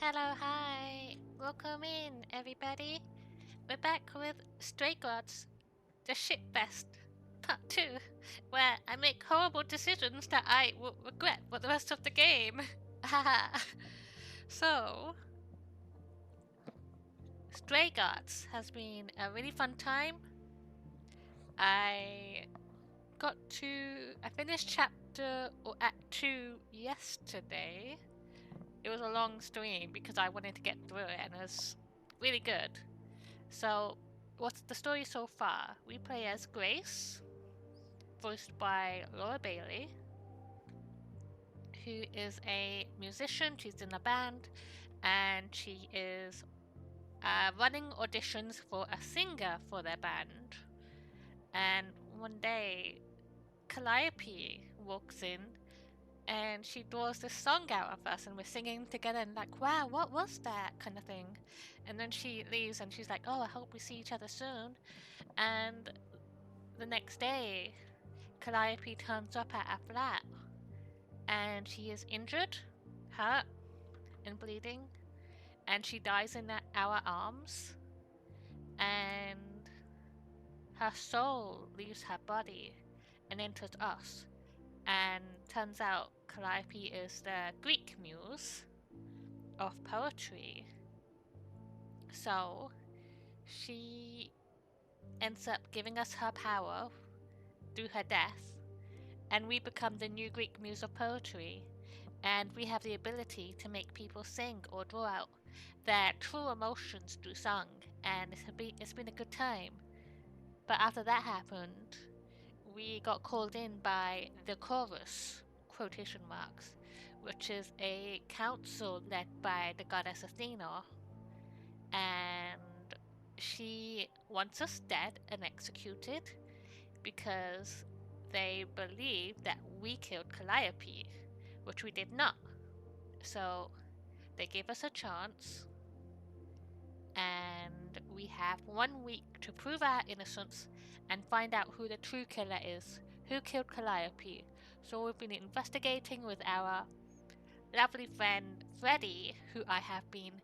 Hello, hi! Welcome in, everybody! We're back with Stray Gods, the Shitfest, Part 2, where I make horrible decisions that I will regret for the rest of the game. Haha! So, Stray Gods has been a really fun time. I finished chapter or act 2 yesterday. It was a long stream because I wanted to get through it and it was really good. So, what's the story so far? We play as Grace, voiced by Laura Bailey, who is a musician. She's in a band, and she is running auditions for a singer for their band. And one day, Calliope walks in, and she draws this song out of us, and we're singing together, and like, wow, what was that kind of thing? And then she leaves, and she's like, oh, I hope we see each other soon. And the next day, Calliope turns up at our flat and she is injured, hurt, and bleeding, and she dies in our arms. And her soul leaves her body and enters us. And turns out Calliope is the Greek muse of poetry. So she ends up giving us her power through her death, and we become the new Greek muse of poetry, and we have the ability to make people sing or draw out their true emotions through song, and it's been a good time. But after that happened, we got called in by the chorus, quotation marks, which is a council led by the goddess Athena, and she wants us dead and executed because they believe that we killed Calliope, which we did not. So they gave us a chance, and we have 1 week to prove our innocence and find out who the true killer is, who killed Calliope. So we've been investigating with our lovely friend Freddie, who I have been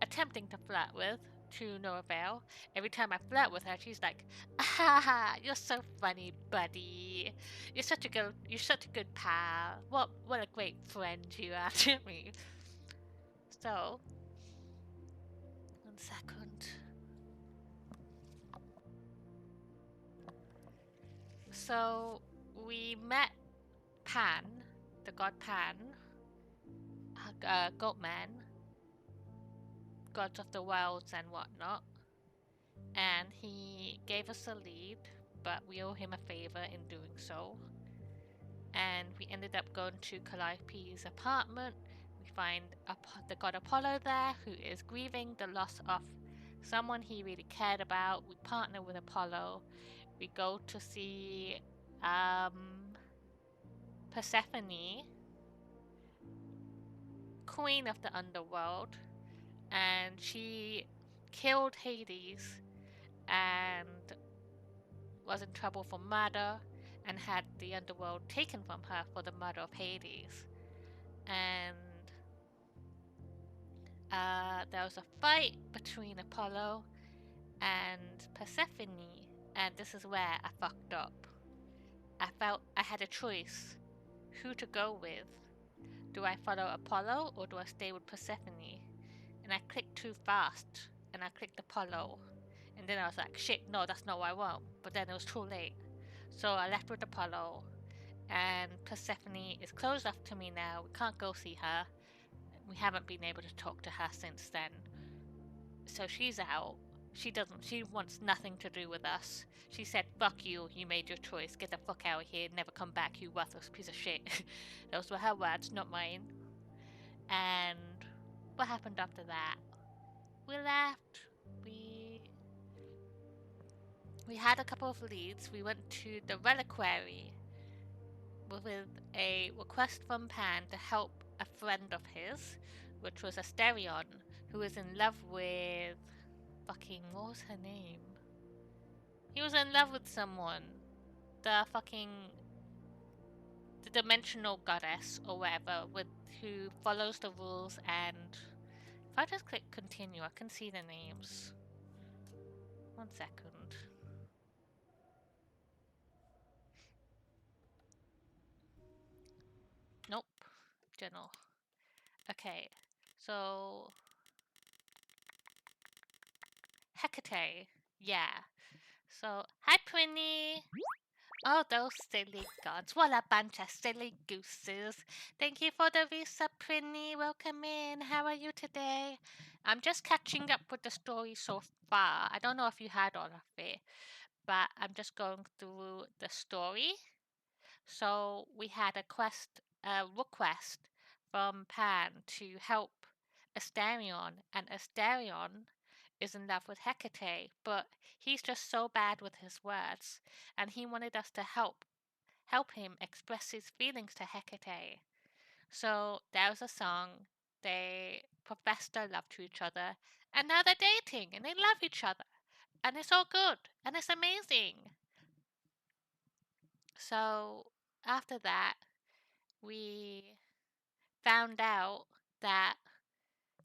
attempting to flirt with to no avail. Every time I flirt with her, she's like, "Ah, you're so funny, buddy. You're such a good pal. What a great friend you are to me." So, 1 second. So we met Pan, the god Pan, Goatman, gods of the worlds and whatnot, and he gave us a lead, but we owe him a favor in doing so. And we ended up going to Calliope's apartment. We find the god Apollo there, who is grieving the loss of someone he really cared about. We partner with Apollo. We go to see Persephone, queen of the underworld, and she killed Hades and was in trouble for murder and had the underworld taken from her for the murder of Hades. And there was a fight between Apollo and Persephone, and this is where I fucked up. I felt I had a choice who to go with. Do I follow Apollo or do I stay with Persephone? And I clicked too fast, and I clicked Apollo. And then I was like, shit, no, that's not what I want. But then it was too late. So I left with Apollo, and Persephone is closed off to me now. We can't go see her. We haven't been able to talk to her since then. So she's out. She wants nothing to do with us. She said, fuck you, you made your choice. Get the fuck out of here, never come back, you worthless piece of shit. Those were her words, not mine. And what happened after that? We left. We had a couple of leads. We went to the reliquary with a request from Pan to help a friend of his, which was Asterion, who was in love with what was her name? He was in love with someone. The dimensional goddess or whatever, who follows the rules and If I just click continue, I can see the names. 1 second. Nope. Journal. Okay. So Hecate. Yeah. So hi Prinny. Oh, those silly gods. What a bunch of silly gooses. Thank you for the visa, Prinny. Welcome in. How are you today? I'm just catching up with the story so far. I don't know if you had all of it, but I'm just going through the story. So we had a request from Pan to help Asterion, and Asterion is in love with Hecate, but he's just so bad with his words, and he wanted us to help him express his feelings to Hecate. So there was a song. They professed their love to each other, and now they're dating, and they love each other, and it's all good, and it's amazing. So after that, we found out that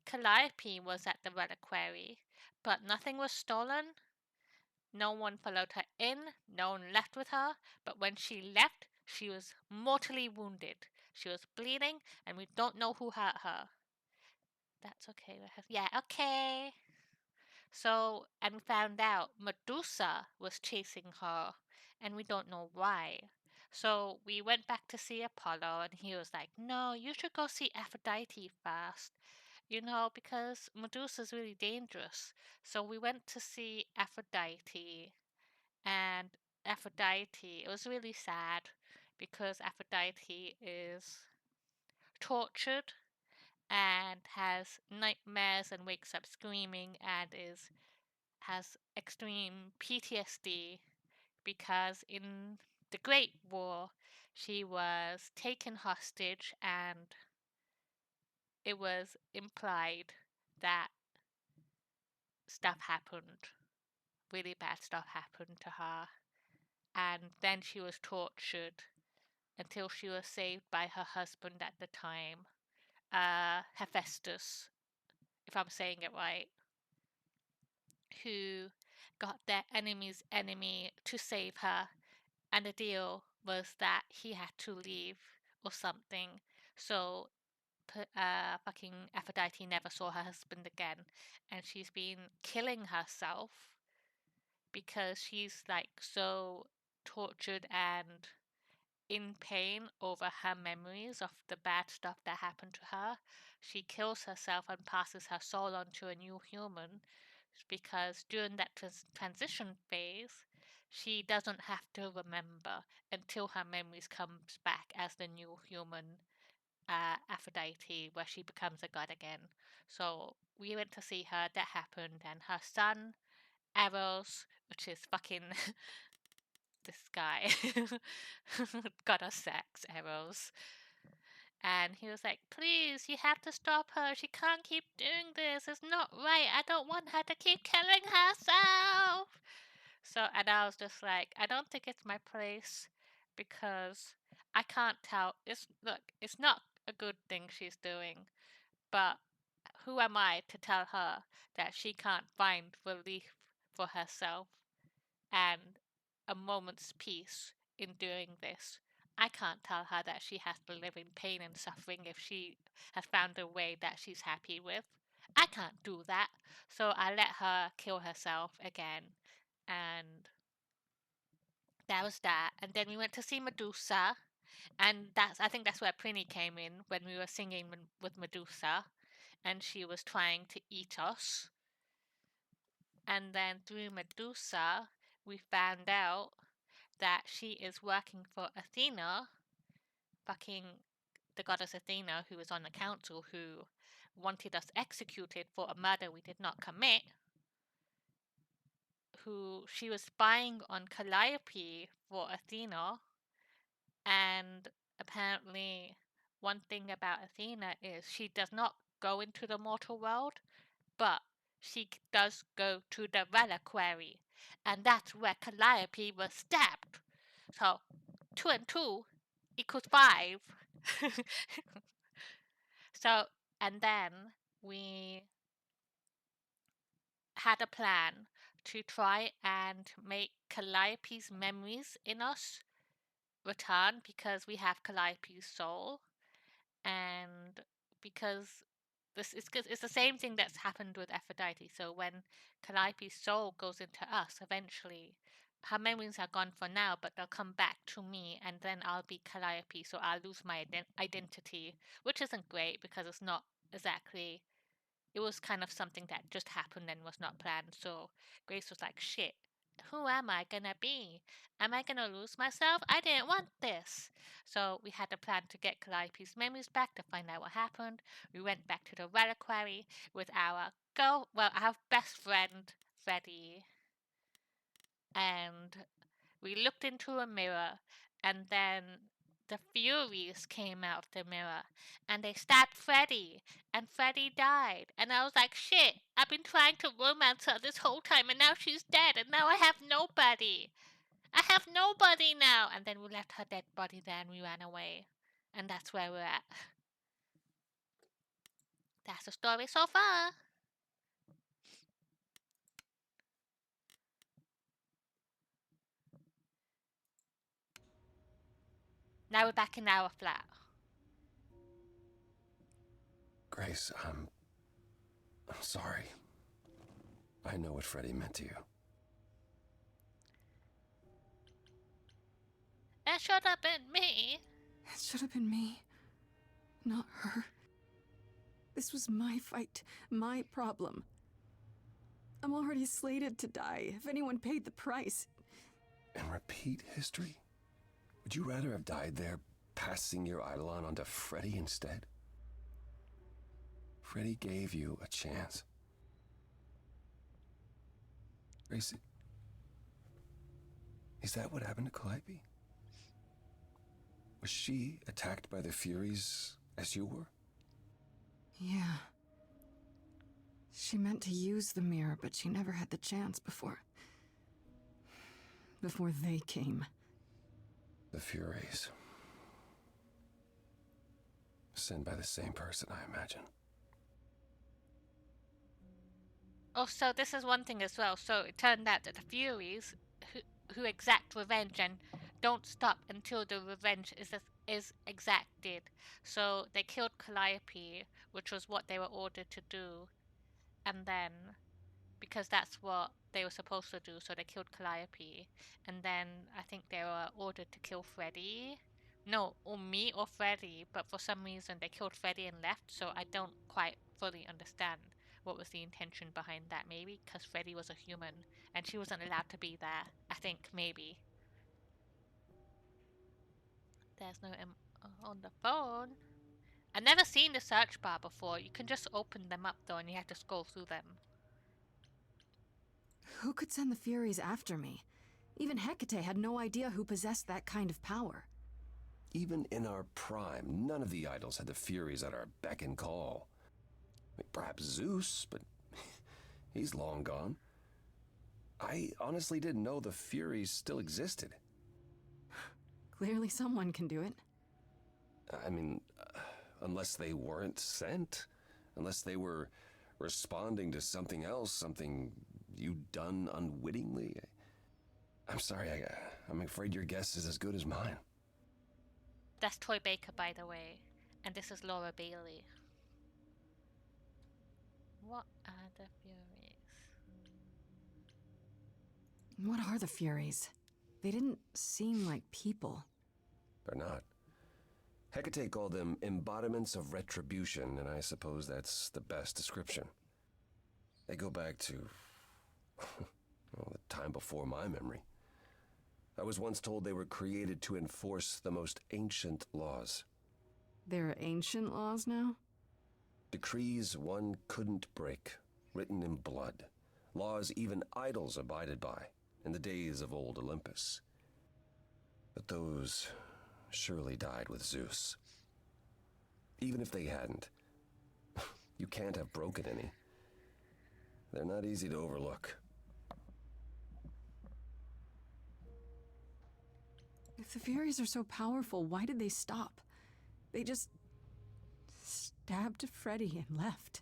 Calliope was at the reliquary, but nothing was stolen. No one followed her in, no one left with her, but when she left, she was mortally wounded. She was bleeding, and we don't know who hurt her. That's okay. Yeah, okay. So, and found out Medusa was chasing her, and we don't know why. So we went back to see Apollo, and he was like, no, you should go see Aphrodite first, because Medusa's really dangerous. So we went to see Aphrodite, and Aphrodite, it was really sad because Aphrodite is tortured and has nightmares and wakes up screaming and has extreme PTSD because in the Great War she was taken hostage, and it was implied that stuff happened, really bad stuff happened to her, and then she was tortured until she was saved by her husband at the time, Hephaestus, if I'm saying it right, who got their enemy's enemy to save her, and the deal was that he had to leave or something. So fucking Aphrodite never saw her husband again, and she's been killing herself because she's like so tortured and in pain over her memories of the bad stuff that happened to her. She kills herself and passes her soul on to a new human because during that transition phase, she doesn't have to remember until her memories comes back as the new human Aphrodite, where she becomes a god again. So we went to see her, that happened, and her son, Eros, which is fucking this guy, got us sex, Eros. And he was like, please, you have to stop her. She can't keep doing this. It's not right. I don't want her to keep killing herself. So, and I was just like, I don't think it's my place because I can't tell. It's not a good thing she's doing, but who am I to tell her that she can't find relief for herself and a moment's peace in doing this? I can't tell her that she has to live in pain and suffering if she has found a way that she's happy with. I can't do that. So I let her kill herself again. And that was that. And then we went to see Medusa. And I think that's where Prinny came in when we were singing with Medusa. And she was trying to eat us. And then through Medusa, we found out that she is working for Athena, fucking the goddess Athena, who was on the council, who wanted us executed for a murder we did not commit, who she was spying on Calliope for Athena. And apparently one thing about Athena is she does not go into the mortal world, but she does go to the reliquary, and that's where Calliope was stabbed. So 2 and 2 equals 5. So, and then we had a plan to try and make Calliope's memories in us return because we have Calliope's soul, and because it's the same thing that's happened with Aphrodite. So when Calliope's soul goes into us, eventually her memories are gone for now, but they'll come back to me, and then I'll be Calliope. So I'll lose my identity, which isn't great because it's not exactly. It was kind of something that just happened and was not planned. So Grace was like, shit, who am I gonna be? Am I gonna lose myself? I didn't want this. So we had a plan to get Calliope's memories back to find out what happened. We went back to the reliquary with our our best friend, Freddie. And we looked into a mirror, and then the Furies came out of the mirror, and they stabbed Freddy, and Freddy died. And I was like, shit, I've been trying to romance her this whole time, and now she's dead, and now I have nobody. I have nobody now. And then we left her dead body there, and we ran away. And that's where we're at. That's the story so far. Now we're back in our flat. Grace, I'm sorry. I know what Freddie meant to you. It should have been me. It should have been me, not her. This was my fight, my problem. I'm already slated to die if anyone paid the price. And repeat history? Would you rather have died there, passing your eidolon onto Freddie instead? Freddie gave you a chance. Gracie, is that what happened to Calliope? Was she attacked by the Furies as you were? Yeah. She meant to use the mirror, but she never had the chance before they came. The Furies. Sent by the same person, I imagine. Oh, so this is one thing as well. So it turned out that the Furies, who exact revenge and don't stop until the revenge is exacted. So they killed Calliope, which was what they were ordered to do, and then because that's what they were supposed to do, so they killed Calliope, and then I think they were ordered to kill Freddy. No, or me or Freddy, but for some reason they killed Freddy and left, so I don't quite fully understand what was the intention behind that. Maybe because Freddy was a human and she wasn't allowed to be there. I think maybe. There's no on the phone. I've never seen the search bar before. You can just open them up though and you have to scroll through them. Who could send the Furies after me? Even Hecate had no idea who possessed that kind of power. Even in our prime, none of the idols had the Furies at our beck and call. Perhaps Zeus, but he's long gone. I honestly didn't know the Furies still existed. Clearly someone can do it. I mean, unless they weren't sent. Unless they were responding to something else, something you'd done unwittingly. I'm sorry, I'm afraid your guess is as good as mine. That's Troy Baker, by the way. And this is Laura Bailey. What are the Furies? What are the Furies? They didn't seem like people. They're not. Hecate called them embodiments of retribution, and I suppose that's the best description. They go back to, well, the time before my memory. I was once told they were created to enforce the most ancient laws. There are ancient laws now? Decrees one couldn't break, written in blood. Laws even idols abided by in the days of old Olympus. But those surely died with Zeus. Even if they hadn't, you can't have broken any. They're not easy to overlook. If the Furies are so powerful, why did they stop? They just stabbed Freddy and left.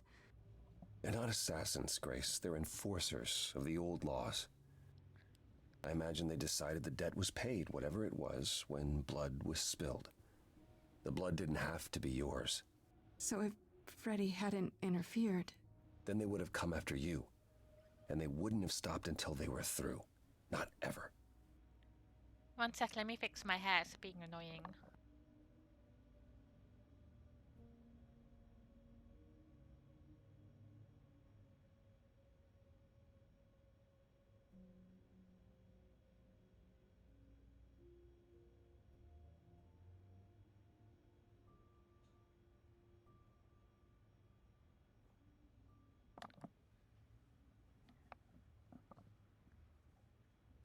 They're not assassins, Grace. They're enforcers of the old laws. I imagine they decided the debt was paid, whatever it was, when blood was spilled. The blood didn't have to be yours. So if Freddy hadn't interfered... Then they would have come after you. And they wouldn't have stopped until they were through. Not ever. One sec, let me fix my hair. It's being annoying.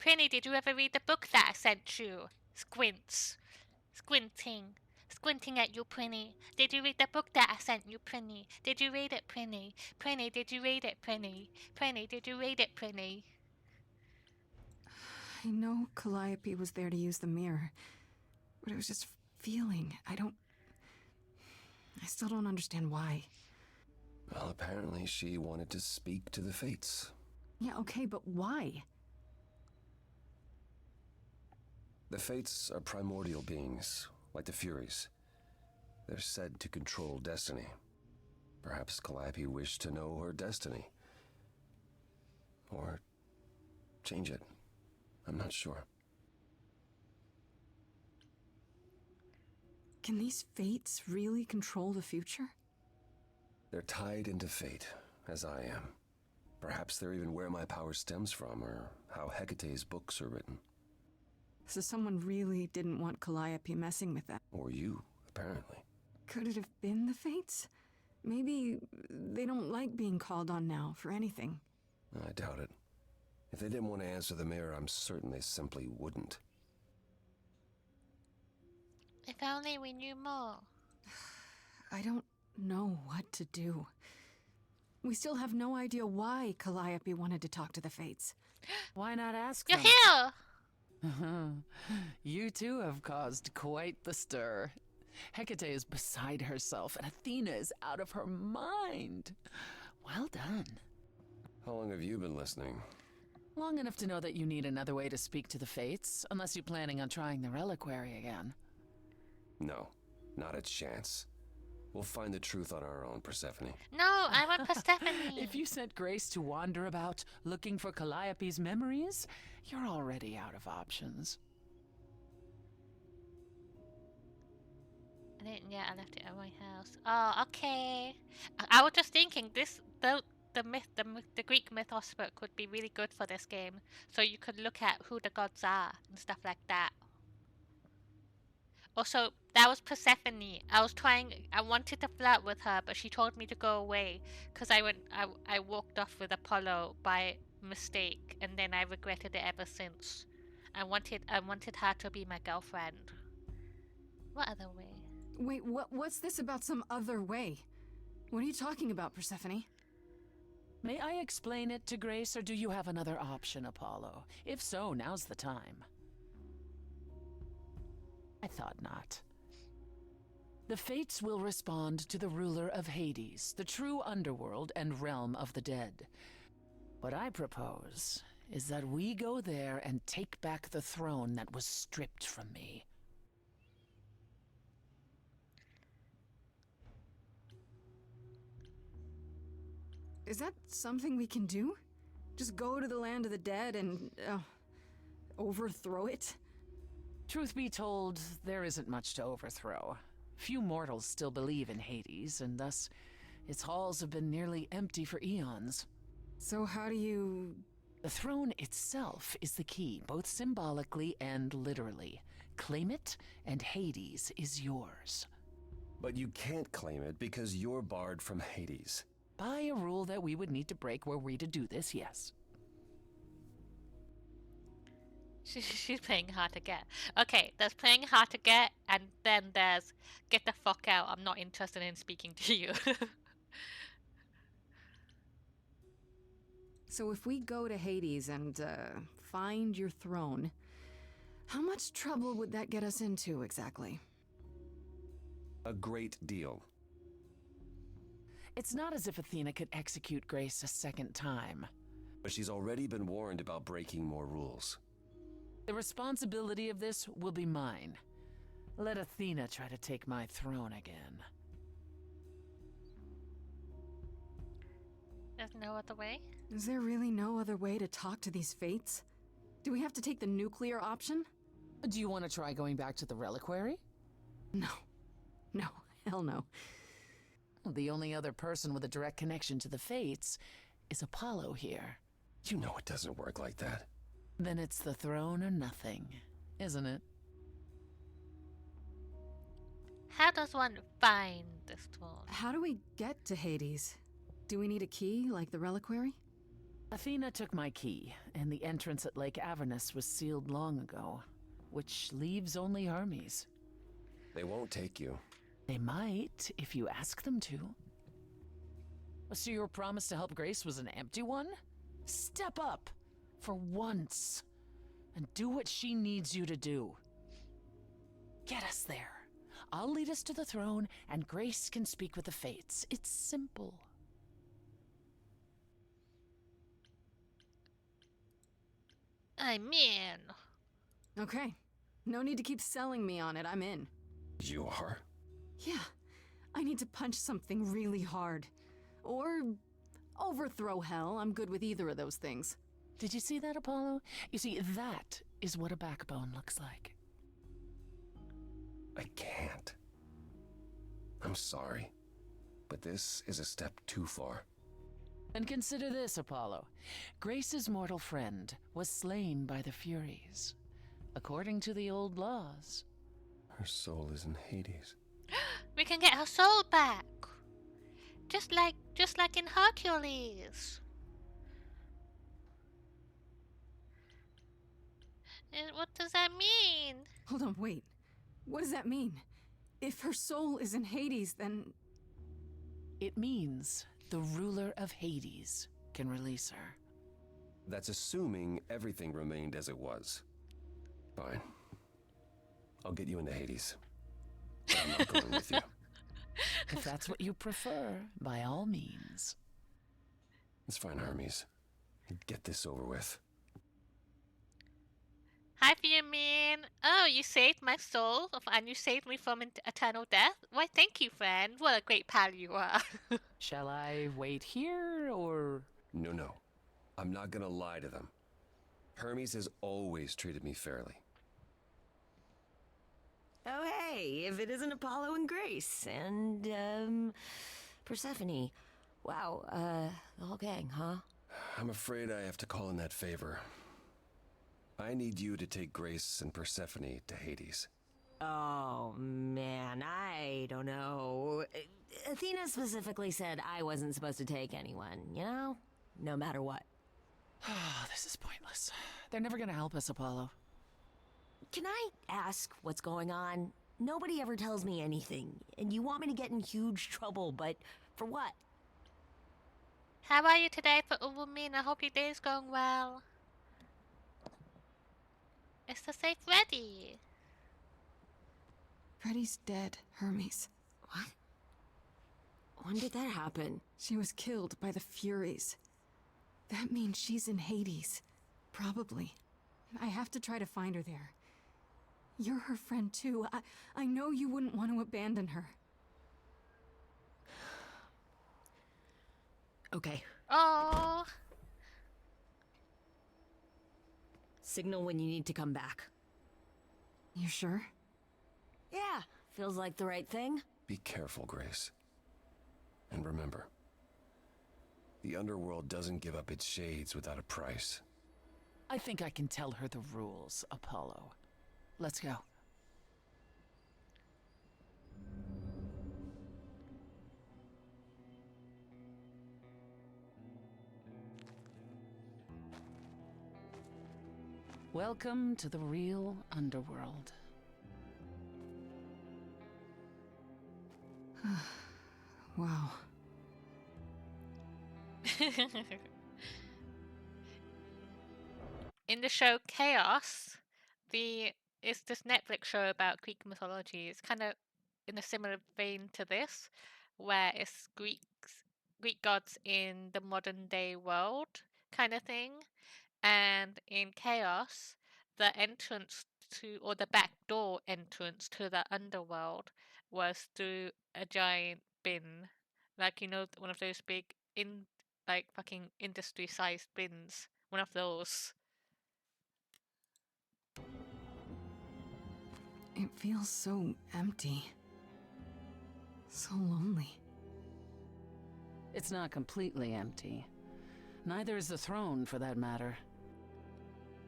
Penny, did you ever read the book that I sent you? Squints. Squinting. Squinting at you, Penny. Did you read the book that I sent you, Penny? Did you read it, Penny? Penny, did you read it, Penny? Penny, did you read it, Penny? I know Calliope was there to use the mirror, but it was just feeling. I still don't understand why. Well, apparently she wanted to speak to the Fates. Yeah, okay, but why? The Fates are primordial beings, like the Furies. They're said to control destiny. Perhaps Calliope wished to know her destiny. Or change it. I'm not sure. Can these Fates really control the future? They're tied into fate, as I am. Perhaps they're even where my power stems from, or how Hecate's books are written. So someone really didn't want Calliope messing with that. Or you, apparently. Could it have been the Fates? Maybe they don't like being called on now for anything. I doubt it. If they didn't want to answer the mirror, I'm certain they simply wouldn't. If only we knew more. I don't know what to do. We still have no idea why Calliope wanted to talk to the Fates. Why not ask You're them? here! You too have caused quite the stir. Hecate is beside herself, and Athena is out of her mind. Well done. How long have you been listening? Long enough to know that you need another way to speak to the Fates, unless you're planning on trying the reliquary again. No, not a chance. We'll find the truth on our own, Persephone. No, I want Persephone. If you sent Grace to wander about looking for Calliope's memories, you're already out of options. I didn't yet. I left it at my house. Oh, okay. I was just thinking the Greek mythos book would be really good for this game, so you could look at who the gods are and stuff like that. Also, that was Persephone. I wanted to flirt with her, but she told me to go away because I walked off with Apollo by mistake, and then I regretted it ever since. I wanted her to be my girlfriend. What other way? Wait, what's this about some other way? What are you talking about, Persephone? May I explain it to Grace, or do you have another option, Apollo? If so, now's the time. I thought not. The Fates will respond to the ruler of Hades, the true underworld and realm of the dead. What I propose is that we go there and take back the throne that was stripped from me. Is that something we can do? Just go to the land of the dead and, overthrow it? Truth be told, there isn't much to overthrow. Few mortals still believe in Hades, and thus its halls have been nearly empty for eons. So how do you... The throne itself is the key, both symbolically and literally. Claim it, and Hades is yours. But you can't claim it because you're barred from Hades. By a rule that we would need to break were we to do this, yes. She's playing hard to get. Okay, there's playing hard to get, and then there's get the fuck out. I'm not interested in speaking to you. So if we go to Hades and, find your throne, how much trouble would that get us into, exactly? A great deal. It's not as if Athena could execute Grace a second time. But she's already been warned about breaking more rules. The responsibility of this will be mine. Let Athena try to take my throne again. There's no other way? Is there really no other way to talk to these fates? Do we have to take the nuclear option? Do you want to try going back to the reliquary? No. No. Hell no. The only other person with a direct connection to the Fates is Apollo here. You know it doesn't work like that. Then it's the throne or nothing, isn't it? How does one find this throne? How do we get to Hades? Do we need a key, like the reliquary? Athena took my key, and the entrance at Lake Avernus was sealed long ago, which leaves only Hermes. They won't take you. They might, if you ask them to. So your promise to help Grace was an empty one? Step up, for once, and do what she needs you to do. Get us there. I'll lead us to the throne, and Grace can speak with the Fates. It's simple. I'm in. Okay. No need to keep selling me on it. I'm in. You are? Yeah. I need to punch something really hard. Or overthrow hell. I'm good with either of those things. Did you see that, Apollo? You see, that is what a backbone looks like. I can't. I'm sorry, but this is a step too far. And consider this, Apollo. Grace's mortal friend was slain by the Furies, according to the old laws. Her soul is in Hades. We can get her soul back. Just like in Hercules. And what does that mean? Hold on, wait. What does that mean? If her soul is in Hades, then... It means the ruler of Hades can release her. That's assuming everything remained as it was. Fine. I'll get you into Hades. But I'm not going with you. If that's what you prefer, by all means. It's fine, Hermes. Get this over with. Hi, Fiamin. Oh, you saved my soul, and you saved me from eternal death? Why, thank you, friend. What a great pal you are. Shall I wait here, or...? No. I'm not gonna lie to them. Hermes has always treated me fairly. Oh, hey, if it isn't Apollo and Grace, and, Persephone. Wow, the whole gang, huh? I'm afraid I have to call in that favor. I need you to take Grace and Persephone to Hades. Oh, man, I don't know. Athena specifically said I wasn't supposed to take anyone, you know? No matter what. This is pointless. They're never gonna help us, Apollo. Can I ask what's going on? Nobody ever tells me anything, and you want me to get in huge trouble, but for what? How are you today, for Uwumin? I hope your day's going well. Is the safe ready? Freddy's dead, Hermes. What? When did that happen? She was killed by the Furies. That means she's in Hades. Probably. I have to try to find her there. You're her friend too. I know you wouldn't want to abandon her. Okay. Oh, Signal when you need to come back. You sure? Yeah, feels like the right thing. Be careful, Grace. And remember, the underworld doesn't give up its shades without a price. I think I can tell her the rules, Apollo. Let's go. Welcome to the real underworld. Wow. in the show Chaos, it's this Netflix show about Greek mythology. It's kind of in a similar vein to this, where it's Greeks Greek gods in the modern day world kind of thing. And in Chaos, the entrance to, or the back door entrance to the underworld was through a giant bin. Like, one of those big, like, fucking industry sized bins. One of those. It feels so empty. So lonely. It's not completely empty. Neither is the throne, for that matter.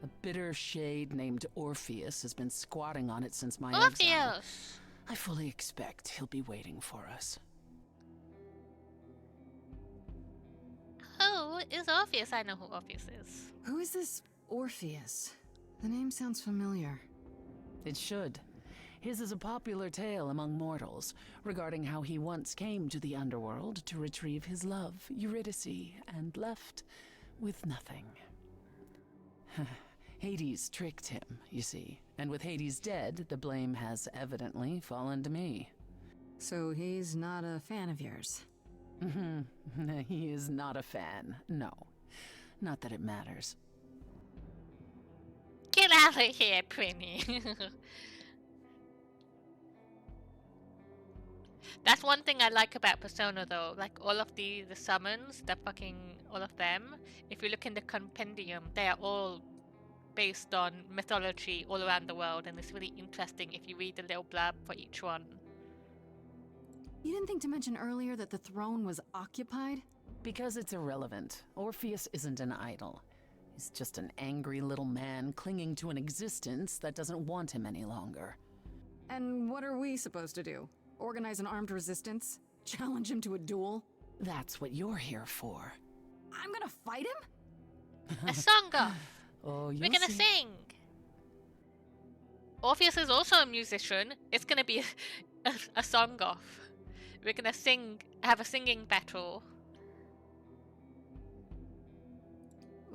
A bitter shade named Orpheus has been squatting on it since my exile. Orpheus! I fully expect he'll be waiting for us. Who is Orpheus? I know who Orpheus is. Who is this Orpheus? The name sounds familiar. It should. His is a popular tale among mortals regarding how he once came to the underworld to retrieve his love, Eurydice, and left with nothing. Hades tricked him, you see, and with Hades dead, the blame has evidently fallen to me. So he's not a fan of yours? He is not a fan, no. Not that it matters. Get out of here, Prinny. That's one thing I like about Persona, though. Like, all of the summons, all of them, if you look in the compendium, they are all based on mythology all around the world, and it's really interesting if you read the little blurb for each one. You didn't think to mention earlier that the throne was occupied? Because it's irrelevant. Orpheus isn't an idol. He's just an angry little man clinging to an existence that doesn't want him any longer. And what are we supposed to do? Organize an armed resistance? Challenge him to a duel? That's what you're here for. I'm gonna fight him? A song off! Oh, We're gonna sing! Orpheus is also a musician. It's gonna be a song off. We're gonna have a singing battle.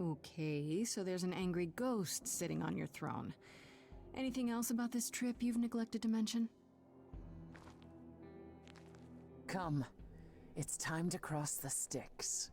Okay, so there's an angry ghost sitting on your throne. Anything else about this trip you've neglected to mention? Come. It's time to cross the Styx.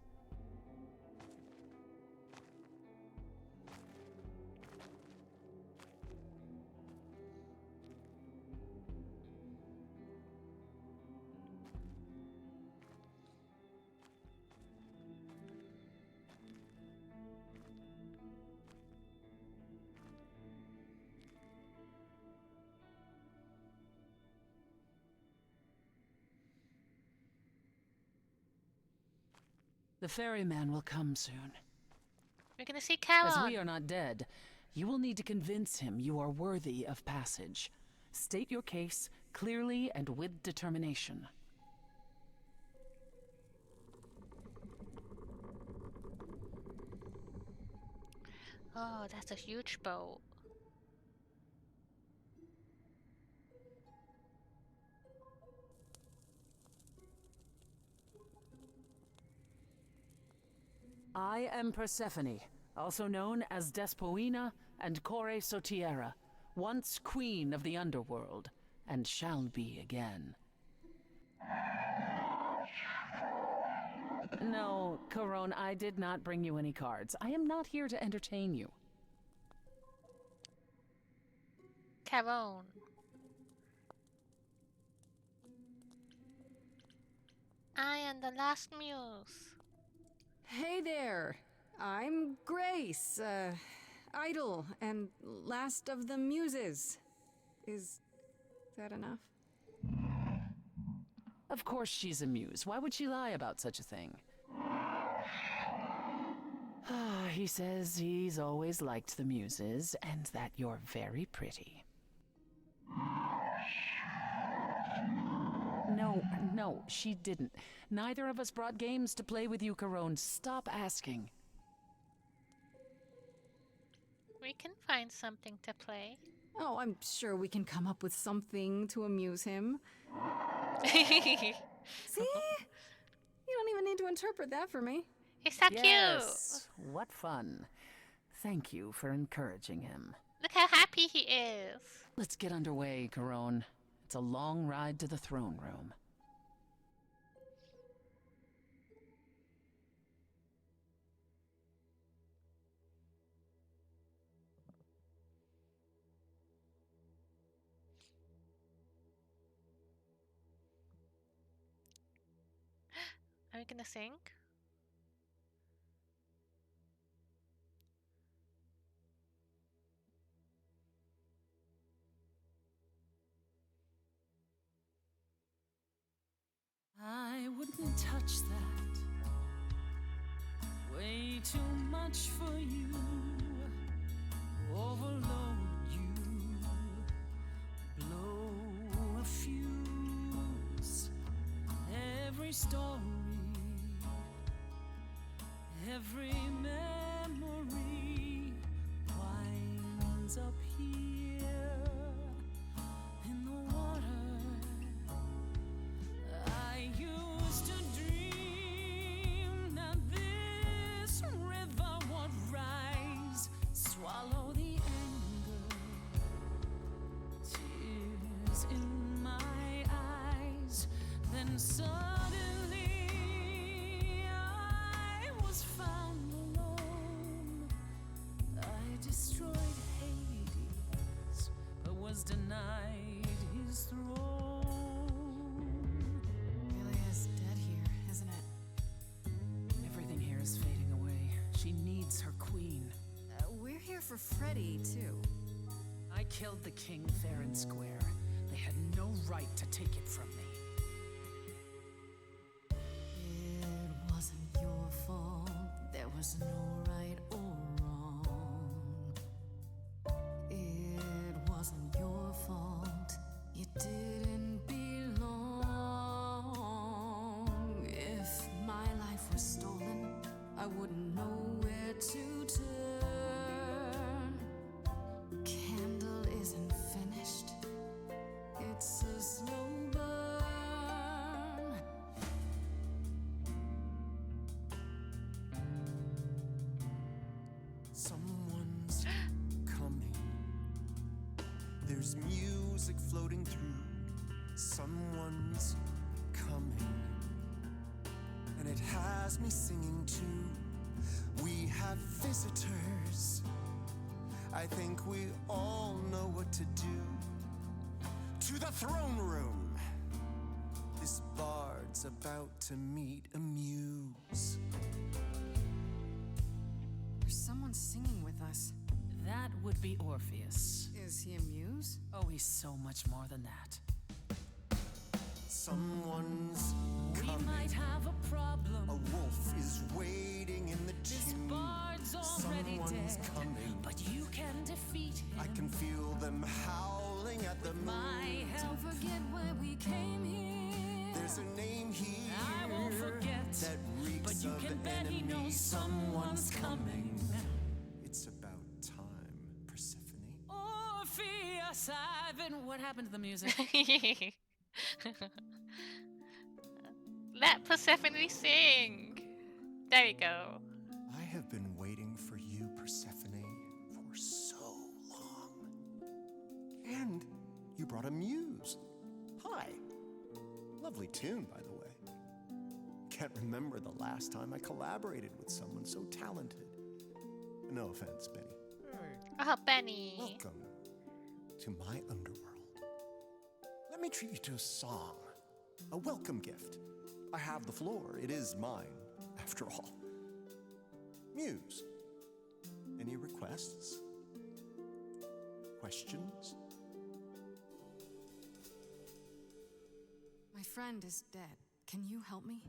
The ferryman will come soon. We're gonna see Charon. As we are not dead, you will need to convince him you are worthy of passage. State your case clearly and with determination. Oh, that's a huge boat. I am Persephone, also known as Despoina and Kore Sotiera, once queen of the underworld, and shall be again. No, Caron, I did not bring you any cards. I am not here to entertain you. Charon. I am the last muse. Hey there! I'm Grace, idol and last of the muses. Is that enough? Of course she's a muse. Why would she lie about such a thing? He says he's always liked the muses, and that you're very pretty. No, she didn't. Neither of us brought games to play with you, Caron. Stop asking. We can find something to play. Oh, I'm sure we can come up with something to amuse him. See? You don't even need to interpret that for me. He's so Yes, what fun. Thank you for encouraging him. cute. Look how happy he is. Let's get underway, Caron. It's a long ride to the throne room. you gonna sing? I wouldn't touch that. Way too much for you. Overload you. Blow a fuse. Every story, every memory winds up here in the water. I used to dream that this river would rise, swallow the anger, tears in my eyes. Then suddenly I was found alone. I destroyed Hades, but was denied his throne. Really is dead here, isn't it? Everything here is fading away. She needs her queen. We're here for Freddy, too. I killed the king fair and square. They had no right to take it from me. It wasn't your fault. There was no right or wrong. It wasn't your fault. You didn't belong. If my life was stolen, I wouldn't know where to turn. Candle isn't finished. It's a slow burn. Someone's coming. There's music floating through. Someone's coming. And it has me singing too. We have visitors. I think we all know what to do. To the throne room. This bard's about to meet a muse. There's someone singing with us. That would be Orpheus. Is he a muse? Oh, he's so much more than that. Someone's We coming. might have a problem. A wolf is waiting in the This tomb. bard's already Someone's dead, coming. but you can defeat him. I can feel them howling at the My moon. help. Don't forget why we came here. There's a name here I won't forget, that reeks but you of can bet he enemy. knows someone's coming. It's about time, Persephone. Orpheus, I've been. What happened to the music? Let Persephone sing. There you go. I have been waiting for you, Persephone, for so long. And you brought a muse. Hi. Lovely tune, by the way. Can't remember the last time I collaborated with someone so talented. No offense, Benny. Oh, Benny. Welcome to my underworld. Let me treat you to a song, a welcome gift. I have the floor. It is mine, after all. Muse, any requests? Questions? My friend is dead. Can you help me?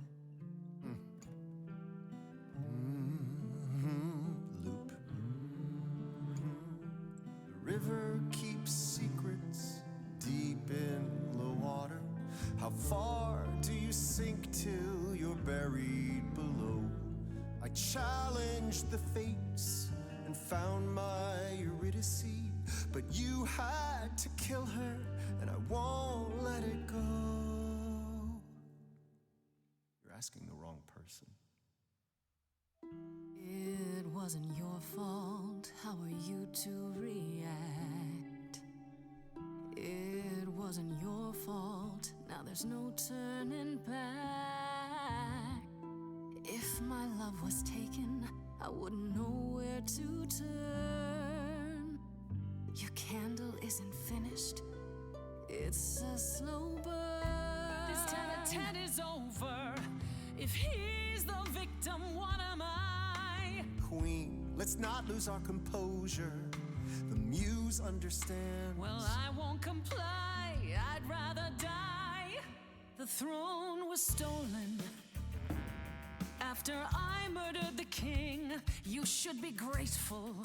Loop. The river keeps secrets deep in the water. How far do you sink till you're buried below? I challenged the fates and found my Eurydice, but you had to kill her, and I won't let it go. You're asking the wrong person. It wasn't your fault. How are you to react? It wasn't your fault. Now there's no turning back. If my love was taken, I wouldn't know where to turn. Your candle isn't finished. It's a slow burn. This tete-a-tete is over. If he's the victim, what am I? Queen, let's not lose our composure. The muse understands. Well, I won't comply. I'd rather die. The throne was stolen after I murdered the king. You should be grateful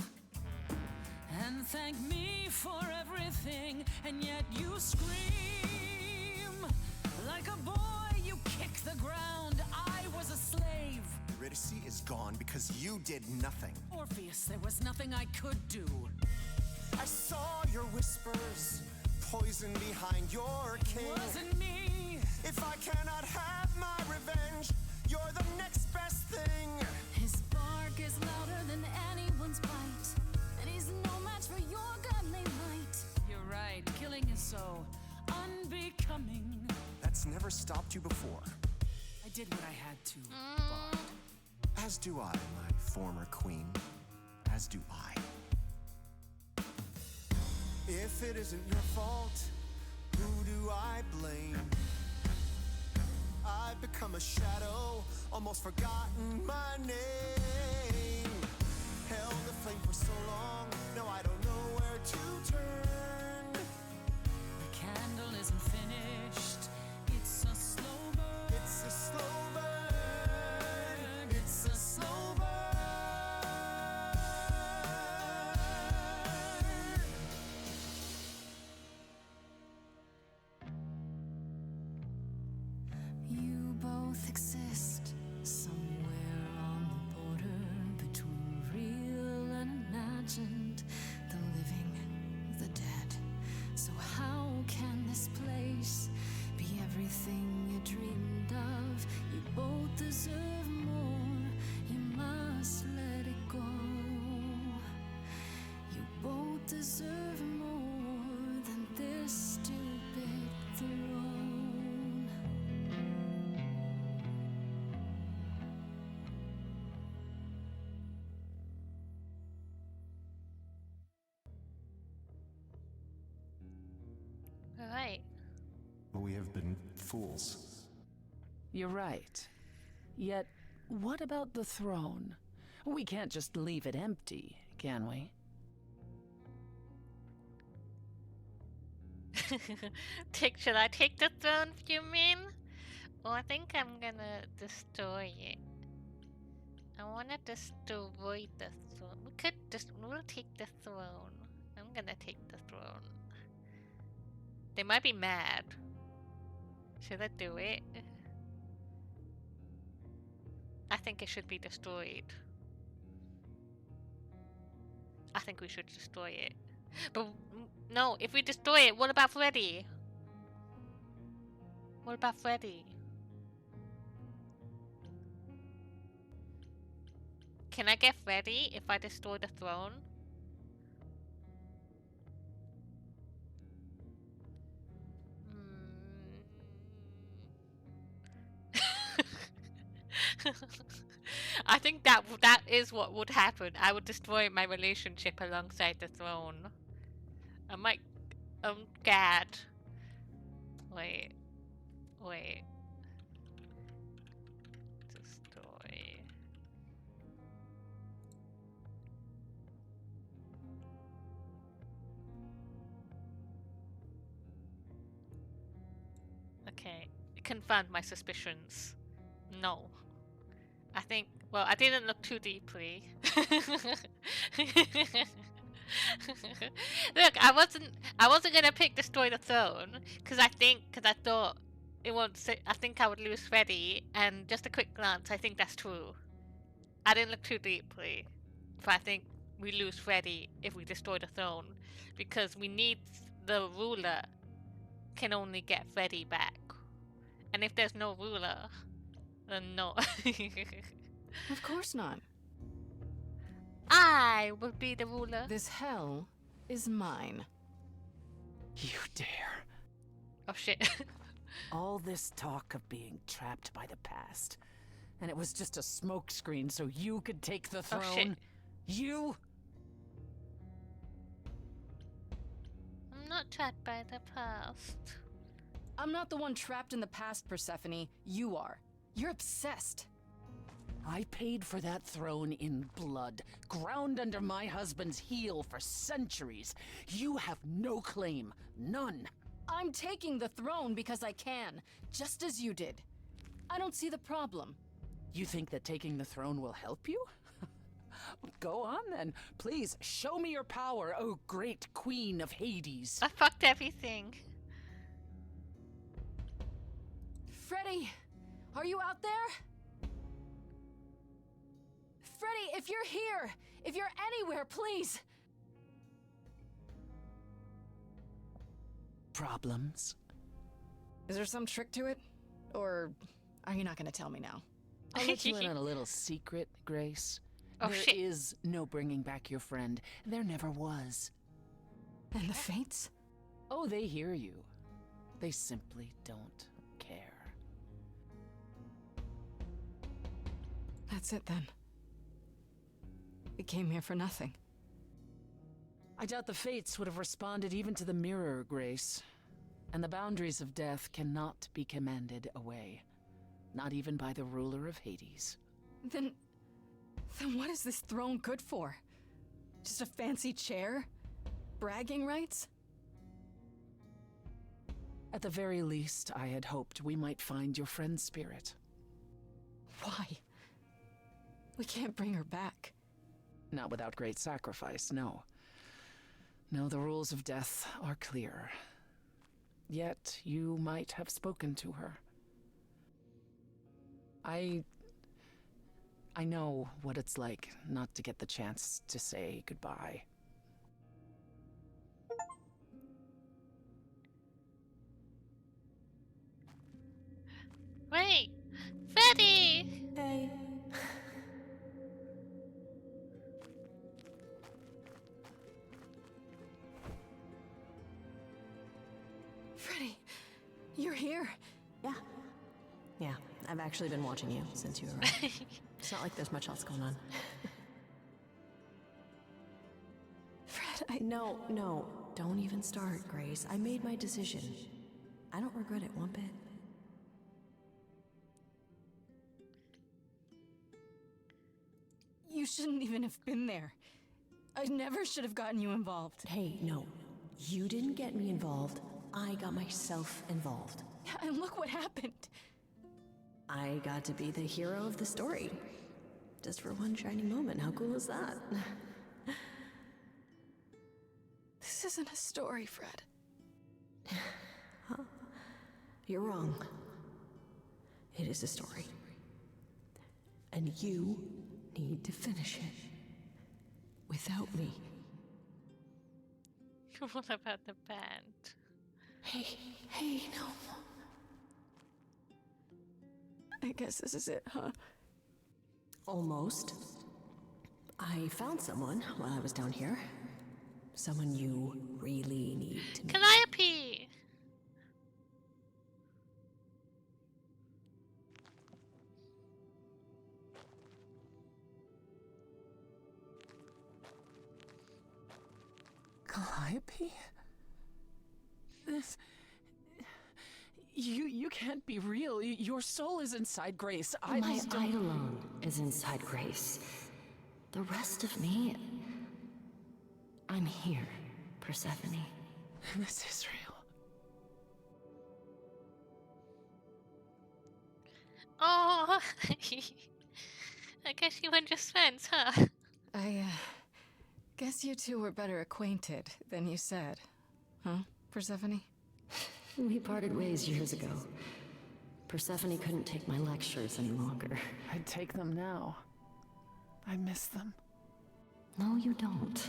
and thank me for everything. And yet you scream like a boy. You kick the ground. I was a slave. Eurydice is gone because you did nothing. Orpheus, there was nothing I could do. I saw your whispers, poison behind your king. Wasn't me. If I cannot have my revenge, you're the next best thing. His bark is louder than anyone's bite, and he's no match for your godly might. You're right. Killing is so unbecoming. That's never stopped you before. I did what I had to, Bard. As do I, my former queen. As do I. If it isn't your fault, who do I blame? I've become a shadow, almost forgotten my name. Held the flame for so long, now I don't know where to turn. The candle isn't finished. It's a slow burn. It's a slow burn. It's a slow burn. You both exist somewhere on the border between real and imagined, the living, the dead. So how can this place be everything you dreamed of? You both deserve more, you must let it go. You both deserve more than this stupid throne. Alright. We have been fools. You're right. Yet, what about the throne? We can't just leave it empty, can we? Should I take the throne, you mean? Oh, I think I'm gonna destroy it. I wanna destroy the throne. We'll take the throne. I'm gonna take the throne. They might be mad. Should I do it? I think it should be destroyed. I think we should destroy it. But no, if we destroy it, what about Freddy? What about Freddy? Can I get Freddy if I destroy the throne? I think that is what would happen. I would destroy my relationship alongside the throne. I might... Gad. Wait. Destroy. Okay. It confirmed my suspicions. No. I think... Well, I didn't look too deeply. Look, I wasn't gonna pick destroy the throne because I thought it won't. I think I would lose Freddy, and just a quick glance, I think that's true. I didn't look too deeply, but I think we lose Freddy if we destroy the throne because we need the ruler can only get Freddy back, and if there's no ruler, then no. Of course not. I will be the ruler. This hell is mine. You dare. Oh shit. All this talk of being trapped by the past, and it was just a smokescreen so you could take the throne. Oh shit. You? I'm not trapped by the past. I'm not the one trapped in the past, Persephone. You are. You're obsessed. I paid for that throne in blood, ground under my husband's heel for centuries. You have no claim. None. I'm taking the throne because I can, just as you did. I don't see the problem. You think that taking the throne will help you? Go on then. Please, show me your power, oh great queen of Hades. I fucked everything. Freddy, are you out there? Freddy, if you're here, if you're anywhere, please. Problems? Is there some trick to it? Or are you not going to tell me now? I'll let you in on a little secret, Grace. Oh, There shit. is no bringing back your friend. There never was. And the Fates? Oh, they hear you. They simply don't care. That's it then. We came here for nothing. I doubt the Fates would have responded even to the mirror, Grace. And the boundaries of death cannot be commanded away. Not even by the ruler of Hades. Then what is this throne good for? Just a fancy chair? Bragging rights? At the very least, I had hoped we might find your friend's spirit. Why? We can't bring her back. Not without great sacrifice, no. No, the rules of death are clear. Yet, you might have spoken to her. I know what it's like not to get the chance to say goodbye. Wait! Freddy! Hey. Freddy, you're here. Yeah. Yeah, I've actually been watching you since you arrived. It's not like there's much else going on. Fred, No, don't even start, Grace. I made my decision. I don't regret it one bit. You shouldn't even have been there. I never should have gotten you involved. Hey, no. You didn't get me involved. I got myself involved. And look what happened. I got to be the hero of the story. Just for one shining moment. How cool is that? This isn't a story, Fred. You're wrong. It is a story. And you need to finish it. Without me. What about the band? Hey, no. I guess this is it, huh? Almost. I found someone while I was down here. Someone you really need to meet. Calliope! Calliope? This... You can't be real. Your soul is inside Grace. I My just don't... Eidolon is inside Grace. The rest of me... I'm here, Persephone. This is real. Oh! I guess you were just friends, huh? I, guess you two were better acquainted than you said. Huh, Persephone? We parted ways years ago. Persephone couldn't take my lectures any longer. I'd take them now. I miss them. No, you don't.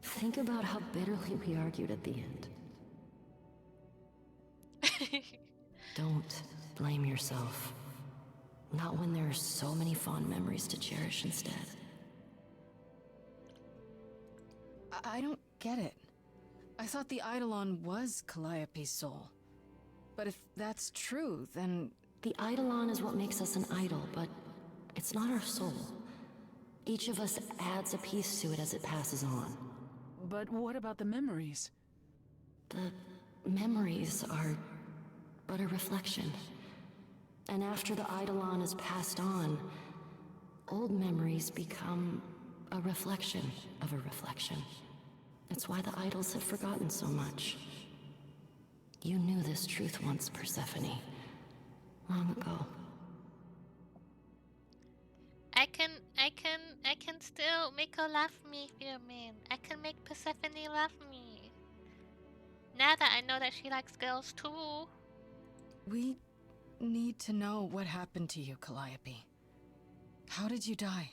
Think about how bitterly we argued at the end. Don't blame yourself. Not when there are so many fond memories to cherish instead. I don't get it. I thought the Eidolon was Calliope's soul. But if that's true, then... The Eidolon is what makes us an idol, but it's not our soul. Each of us adds a piece to it as it passes on. But what about the memories? The memories are but a reflection. And after the Eidolon is passed on, old memories become a reflection of a reflection. It's why the idols have forgotten so much. You knew this truth once, Persephone. Long ago. I can still make her love me, Firmin. I can make Persephone love me. Now that I know that she likes girls too. We need to know what happened to you, Calliope. How did you die?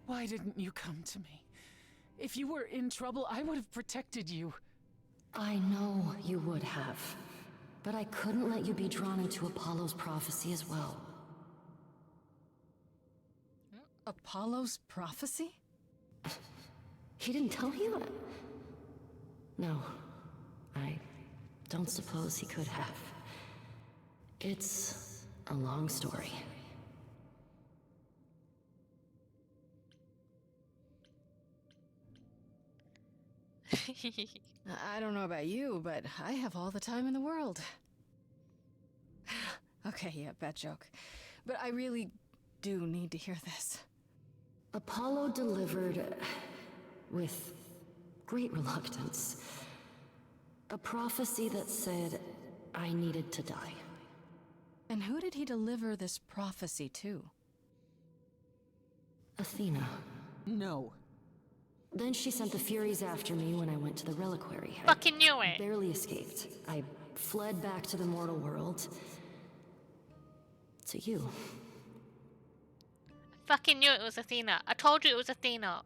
Why didn't you come to me? If you were in trouble, I would have protected you. I know you would have. But I couldn't let you be drawn into Apollo's prophecy as well. Apollo's prophecy? He didn't tell you? No. I don't suppose he could have. It's a long story. I don't know about you, but I have all the time in the world. Okay, yeah, bad joke. But I really do need to hear this. Apollo delivered, with great reluctance, a prophecy that said I needed to die. And who did he deliver this prophecy to? Athena. No. Then she sent the Furies after me when I went to the reliquary. Fucking knew I it. barely escaped. I fled back to the mortal world. To you. Fucking knew it was Athena. I told you it was Athena.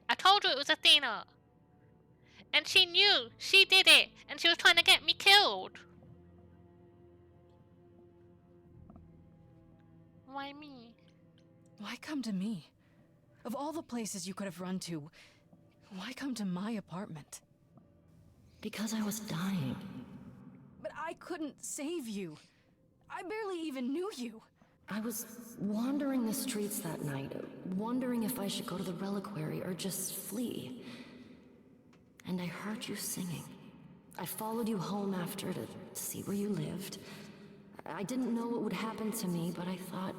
I told you it was Athena. And she knew. She did it. And she was trying to get me killed. Why me? Why come to me? Of all the places you could have run to, why come to my apartment? Because I was dying. But I couldn't save you. I barely even knew you. I was wandering the streets that night, wondering if I should go to the reliquary or just flee. And I heard you singing. I followed you home after to see where you lived. I didn't know what would happen to me, but I thought,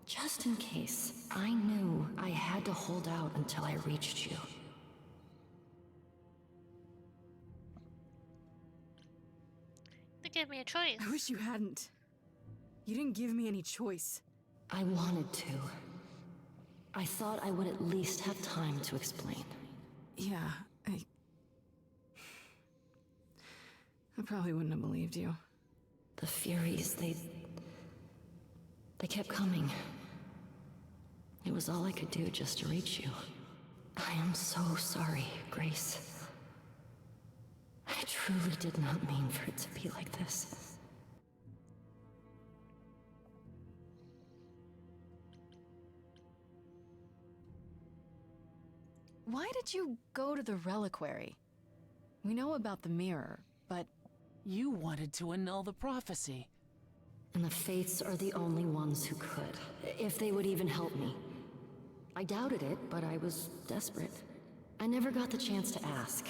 just in case, I knew I had to hold out until I reached you. They gave me a choice. I wish you hadn't. You didn't give me any choice. I wanted to. I thought I would at least have time to explain. Yeah, I probably wouldn't have believed you. The Furies, they kept coming. It was all I could do just to reach you. I am so sorry, Grace. I truly did not mean for it to be like this. Why did you go to the reliquary? We know about the mirror, but... You wanted to annul the prophecy. And the Fates are the only ones who could, if they would even help me. I doubted it, but I was desperate. I never got the chance to ask.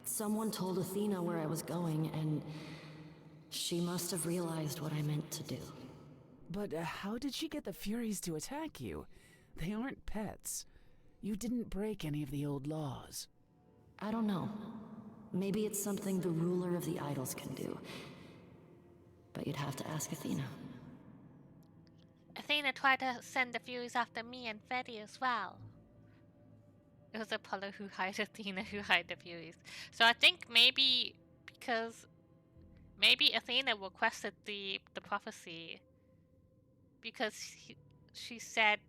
Someone told Athena where I was going, and she must have realized what I meant to do. But how did she get the Furies to attack you? They aren't pets. You didn't break any of the old laws. I don't know. Maybe it's something the ruler of the idols can do. But you'd have to ask Athena. Athena tried to send the Furies after me and Freddy as well. It was Apollo who hired Athena who hired the Furies. So I think maybe because... Maybe Athena requested the prophecy. Because she said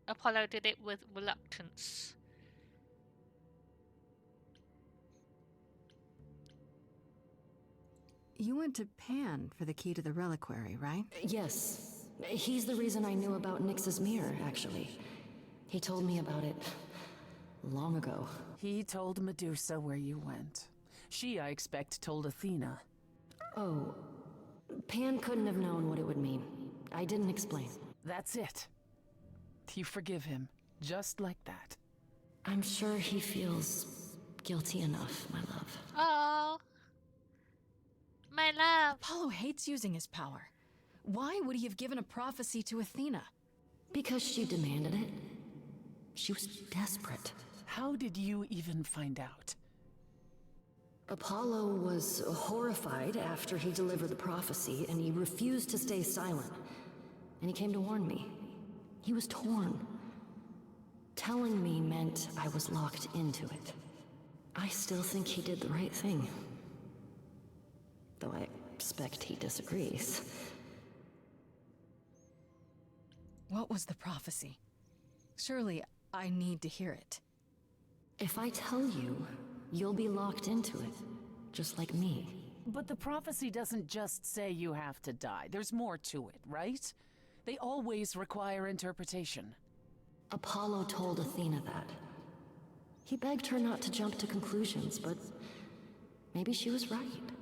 Apollo did it with reluctance. You went to Pan for the key to the reliquary, right? Yes. He's the reason I knew about Nyx's mirror, actually. He told me about it long ago. He told Medusa where you went. She, I expect, told Athena. Oh. Pan couldn't have known what it would mean. I didn't explain. That's it. You forgive him, just like that. I'm sure he feels guilty enough, my love. Oh, my love. Apollo hates using his power. Why would he have given a prophecy to Athena? Because she demanded it. She was desperate. How did you even find out? Apollo was horrified after he delivered the prophecy, and he refused to stay silent. And he came to warn me. He was torn. Telling me meant I was locked into it. I still think he did the right thing. Though I expect he disagrees. What was the prophecy? Surely I need to hear it. If I tell you, you'll be locked into it, just like me. But the prophecy doesn't just say you have to die. There's more to it, right? They always require interpretation. Apollo told Athena that. He begged her not to jump to conclusions, but maybe she was right.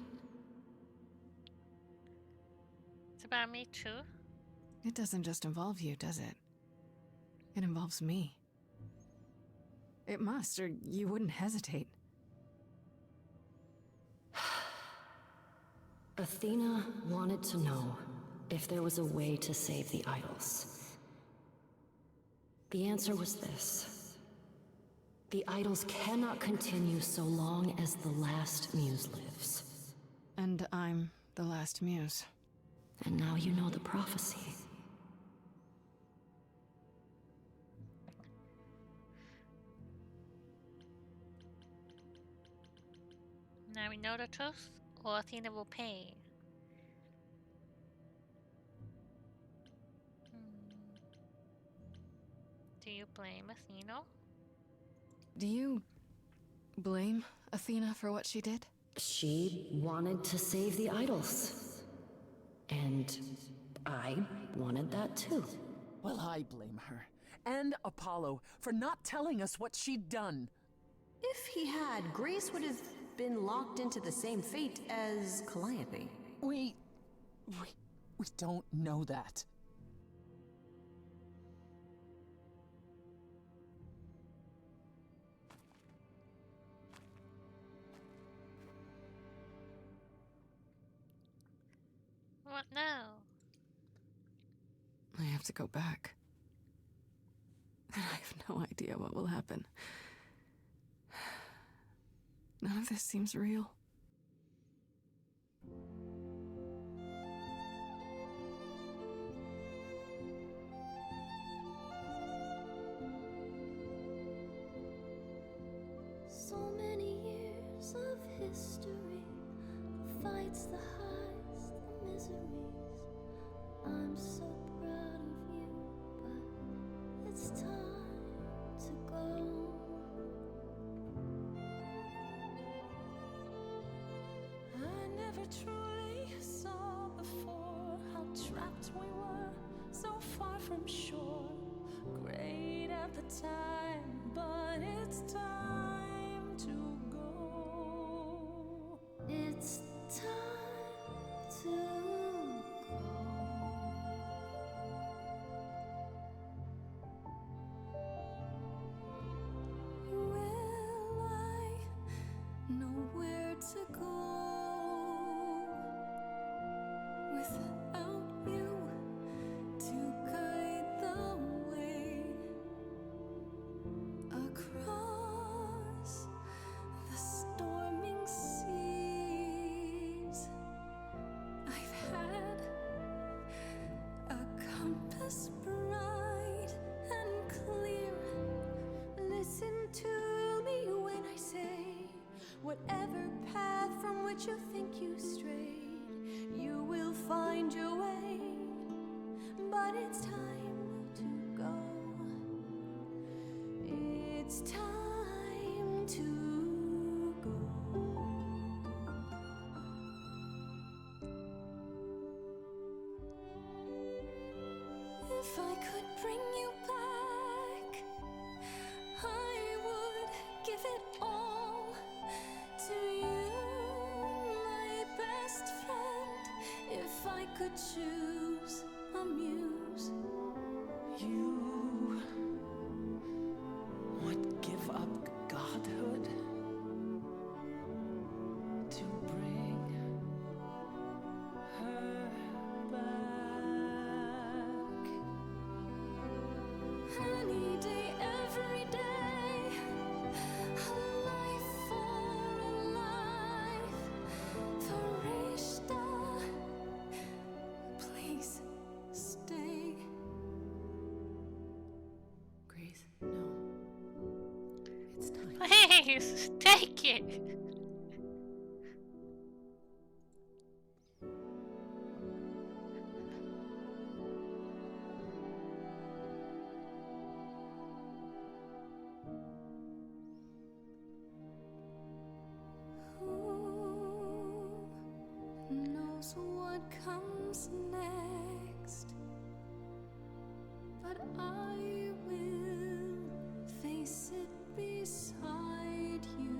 It's about me too. It doesn't just involve you, does it? It involves me. It must, or you wouldn't hesitate. Athena wanted to know if there was a way to save the idols. The answer was this. The idols cannot continue so long as the last muse lives. And I'm the last muse. And now you know the prophecy. Now we know the truth, or Athena will pay. Do you blame Athena? Do you blame Athena for what she did? She wanted to save the idols. And I wanted that too. Well, I blame her. And Apollo for not telling us what she'd done. If he had, Grace would have been locked into the same fate as Calliope. We don't know that. What now? I have to go back. And I have no idea what will happen. None of this seems real. So many years of history, the fights, the highs, the miseries. I'm so proud of you, but it's time to go. I never truly saw before how trapped we were, so far from shore. Great at the time, but it's time to go. It's time to go. Will I know where to go without you to guide the way across the storming seas? I've had a compass bright and clear. Listen to me when I say, whatever path from which you think you strayed, you will find your way. But it's time to go. It's time to go. If I could bring you back, I would give it all to you, my best friend. If I could choose a muse, You would give up godhood to bring her back. Please, take it. Who knows what comes next? But I will face it beside you.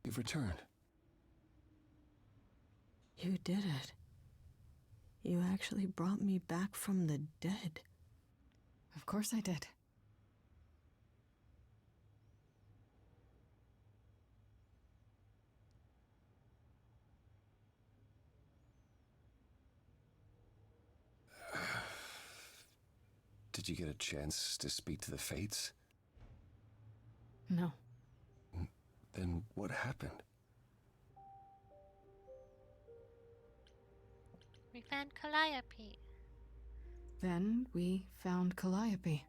You've returned. You did it. You actually brought me back from the dead. Of course I did. Did you get a chance to speak to the Fates? No. Then what happened? We found Calliope. Then we found Calliope.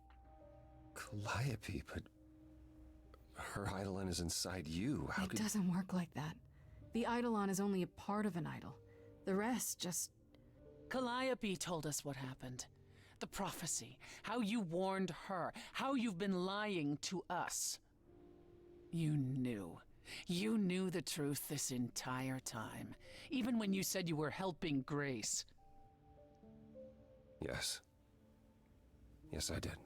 Calliope, but her Eidolon is inside you. How It doesn't work like that. The Eidolon is only a part of an idol. The rest just... Calliope told us what happened. The prophecy, how you warned her, how you've been lying to us. You knew. You knew the truth this entire time, even when you said you were helping Grace. Yes. Yes, I did.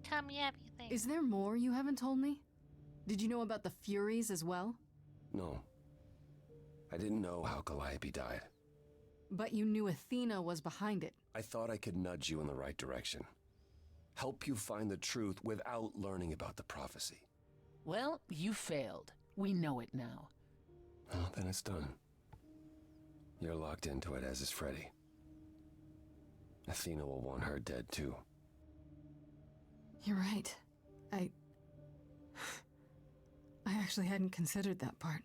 Tell me everything. Is there more you haven't told me? Did you know about the Furies as well? No. I didn't know how Calliope died. But you knew Athena was behind it. I thought I could nudge you in the right direction. Help you find the truth without learning about the prophecy. Well, you failed. We know it now. Well, then it's done. You're locked into it, as is Freddy. Athena will want her dead, too. You're right. I actually hadn't considered that part.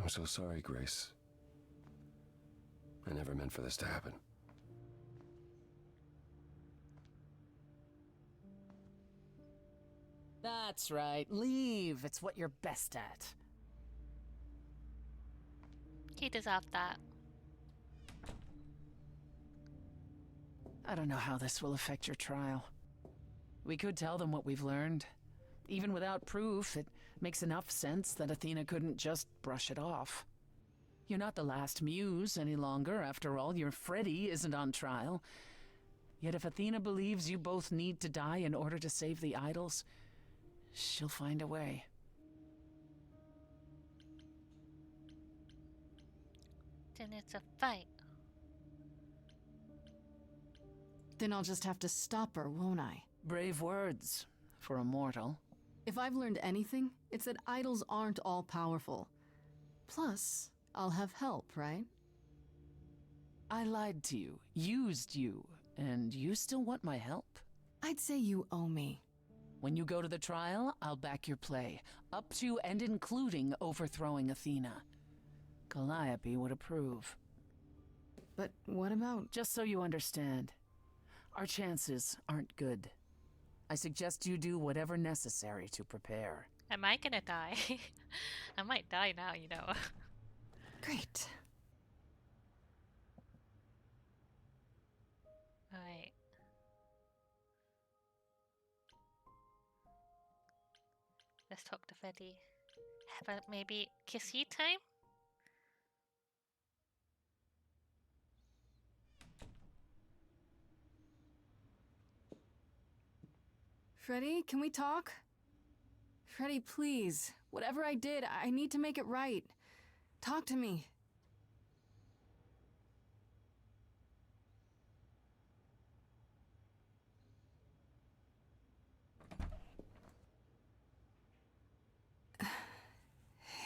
I'm so sorry, Grace. I never meant for this to happen. That's right. Leave. It's what you're best at. He deserved that. I don't know how this will affect your trial. We could tell them what we've learned. Even without proof, it makes enough sense that Athena couldn't just brush it off. You're not the last muse any longer. After all, your Freddy isn't on trial. Yet if Athena believes you both need to die in order to save the idols, she'll find a way. Then it's a fight. Then I'll just have to stop her, won't I? Brave words for a mortal. If I've learned anything, it's that idols aren't all powerful. Plus, I'll have help, right? I lied to you, used you, and you still want my help? I'd say you owe me. When you go to the trial, I'll back your play, up to and including overthrowing Athena. Calliope would approve. But what about... Just so you understand, our chances aren't good. I suggest you do whatever necessary to prepare. Am I gonna die? I might die now, you know. Great. Alright. Let's talk to Freddy. Have a maybe kissy time? Freddy, can we talk? Freddy, please. Whatever I did, I need to make it right. Talk to me.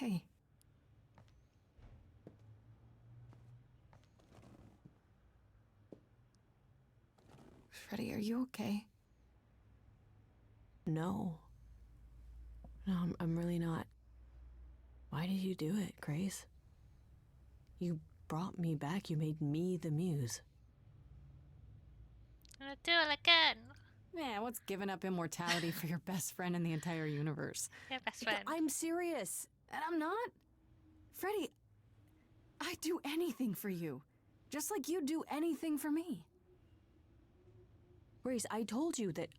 Hey. Freddie, are you okay? No. No, I'm really not. Why did you do it, Grace? You brought me back. You made me the muse. I'm gonna do it again. Yeah, what's giving up immortality for your best friend in the entire universe? Your best friend. I'm serious. And I'm not. Freddie, I'd do anything for you. Just like you'd do anything for me. Grace, I told you that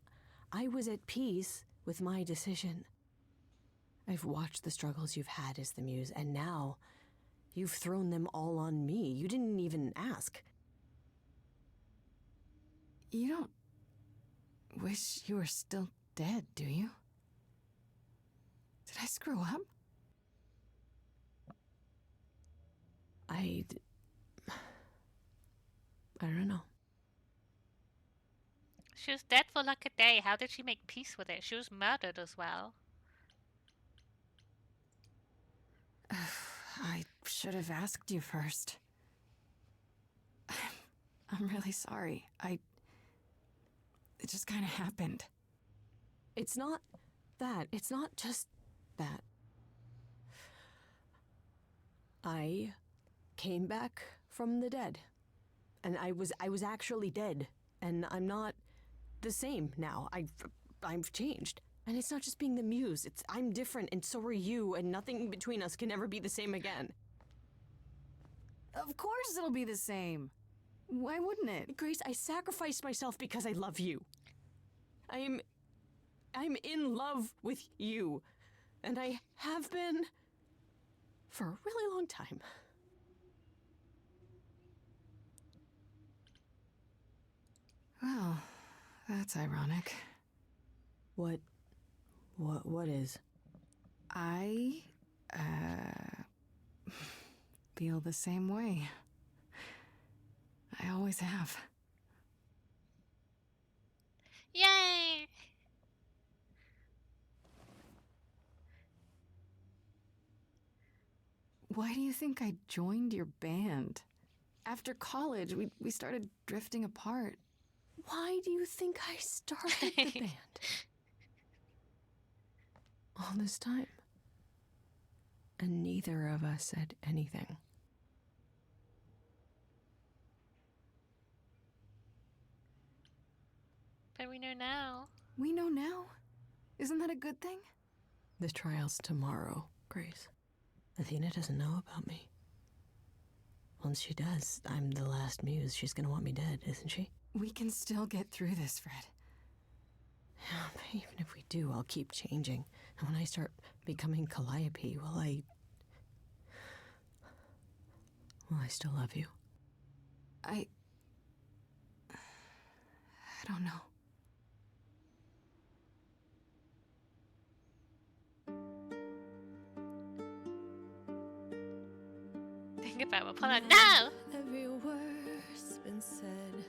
I was at peace with my decision. I've watched the struggles you've had as the muse, and now you've thrown them all on me. You didn't even ask. You don't wish you were still dead, do you? Did I screw up? I don't know. She was dead for like a day. How did she make peace with it? She was murdered as well. I should have asked you first. I'm really sorry. It just kind of happened. It's not that. It's not just that. I came back from the dead. And I was actually dead. And I'm not the same now. I've changed. And it's not just being the muse. I'm different, and so are you, and nothing between us can ever be the same again. Of course it'll be the same. Why wouldn't it? Grace, I sacrificed myself because I love you. I'm in love with you. And I have been for a really long time. Well, that's ironic. What is? I, feel the same way. I always have. Yay! Why do you think I joined your band? After college, we started drifting apart. Why do you think I started the band? All this time. And neither of us said anything. But we know now. We know now? Isn't that a good thing? The trial's tomorrow, Grace. Athena doesn't know about me. Once she does, I'm the last muse. She's gonna want me dead, isn't she? We can still get through this, Fred. Yeah, but even if we do, I'll keep changing. And when I start becoming Calliope, will I still love you? I don't know. Think about it. Pull out. No! Every word's been said.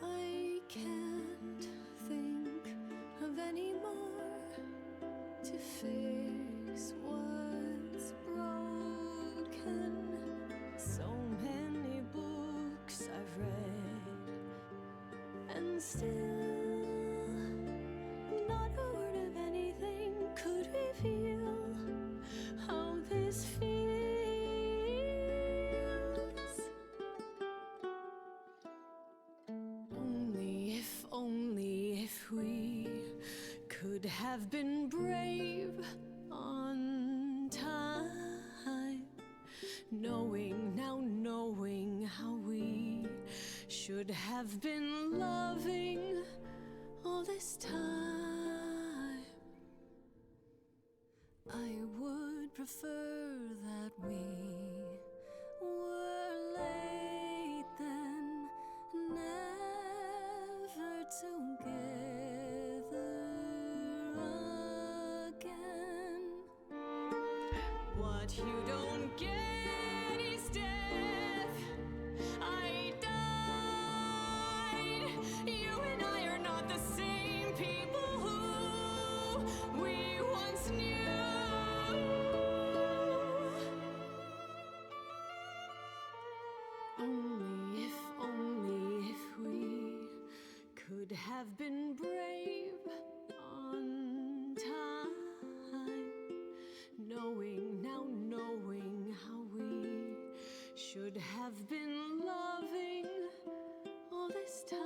I can't think of any more to fix what's broken. So many books I've read, and still not a word of anything could reveal how this feels. Only if we could have been brave on time, knowing how we should have been loving all this time. I would prefer that we were late then, never together again. What you don't get is death. I died. You and I are not the same people who we once knew. have been brave on time, knowing how we should have been loving all this time.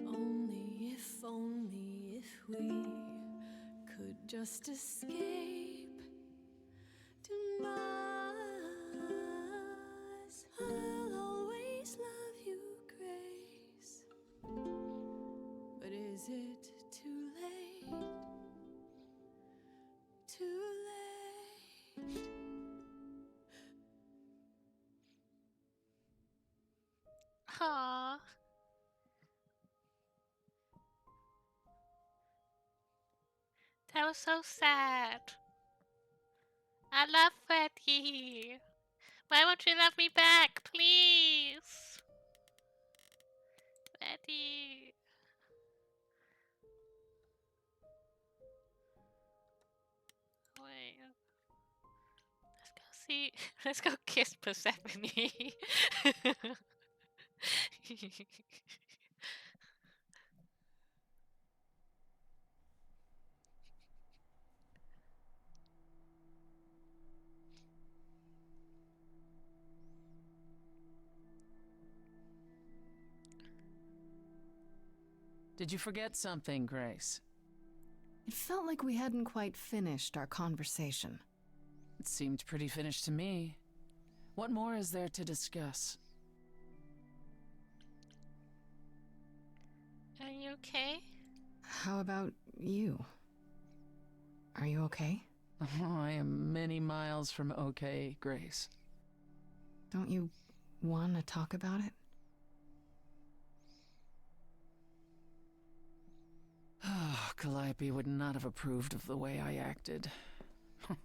Only if we could just escape demise. I'll always love you, Grace. But is it too late? Too late? Aww. That was so sad. I love Freddy. Why won't you love me back, please? Freddy. Wait. Let's go see. Let's go kiss Persephone. Did you forget something, Grace? It felt like we hadn't quite finished our conversation. It seemed pretty finished to me. What more is there to discuss? Are you okay? How about you? Are you okay? Oh, I am many miles from okay, Grace. Don't you want to talk about it? Calliope would not have approved of the way I acted.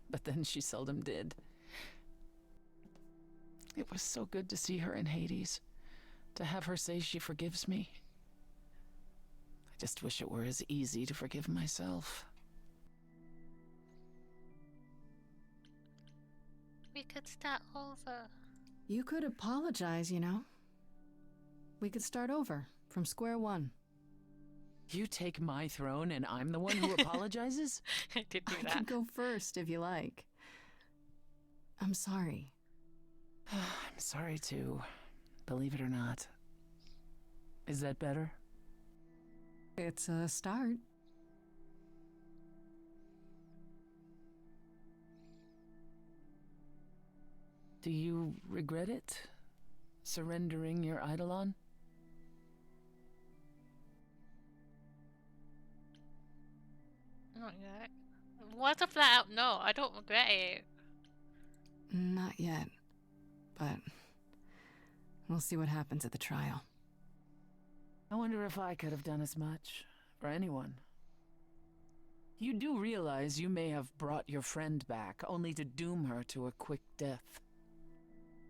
But then she seldom did. It was so good to see her in Hades. To have her say she forgives me. I just wish it were as easy to forgive myself. We could start over. You could apologize, you know. We could start over, from square one. You take my throne and I'm the one who apologizes? I did do I that. can go first if you like. I'm sorry. I'm sorry too, believe it or not. Is that better? It's a start. Do you regret it? Surrendering your Eidolon? Not yet. What's a flat out no? I don't regret it. Not yet. But we'll see what happens at the trial. I wonder if I could have done as much for anyone. You do realize you may have brought your friend back, only to doom her to a quick death.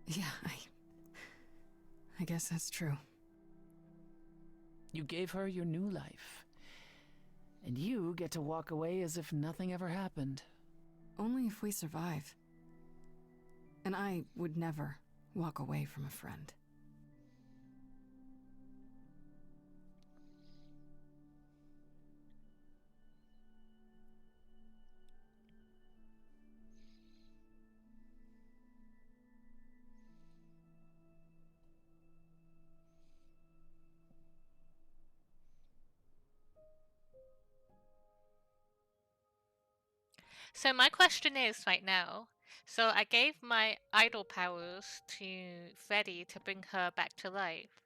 Yeah, I guess that's true. You gave her your new life. And you get to walk away as if nothing ever happened. Only if we survive. And I would never walk away from a friend. So my question is right now. So I gave my idol powers to Freddy to bring her back to life.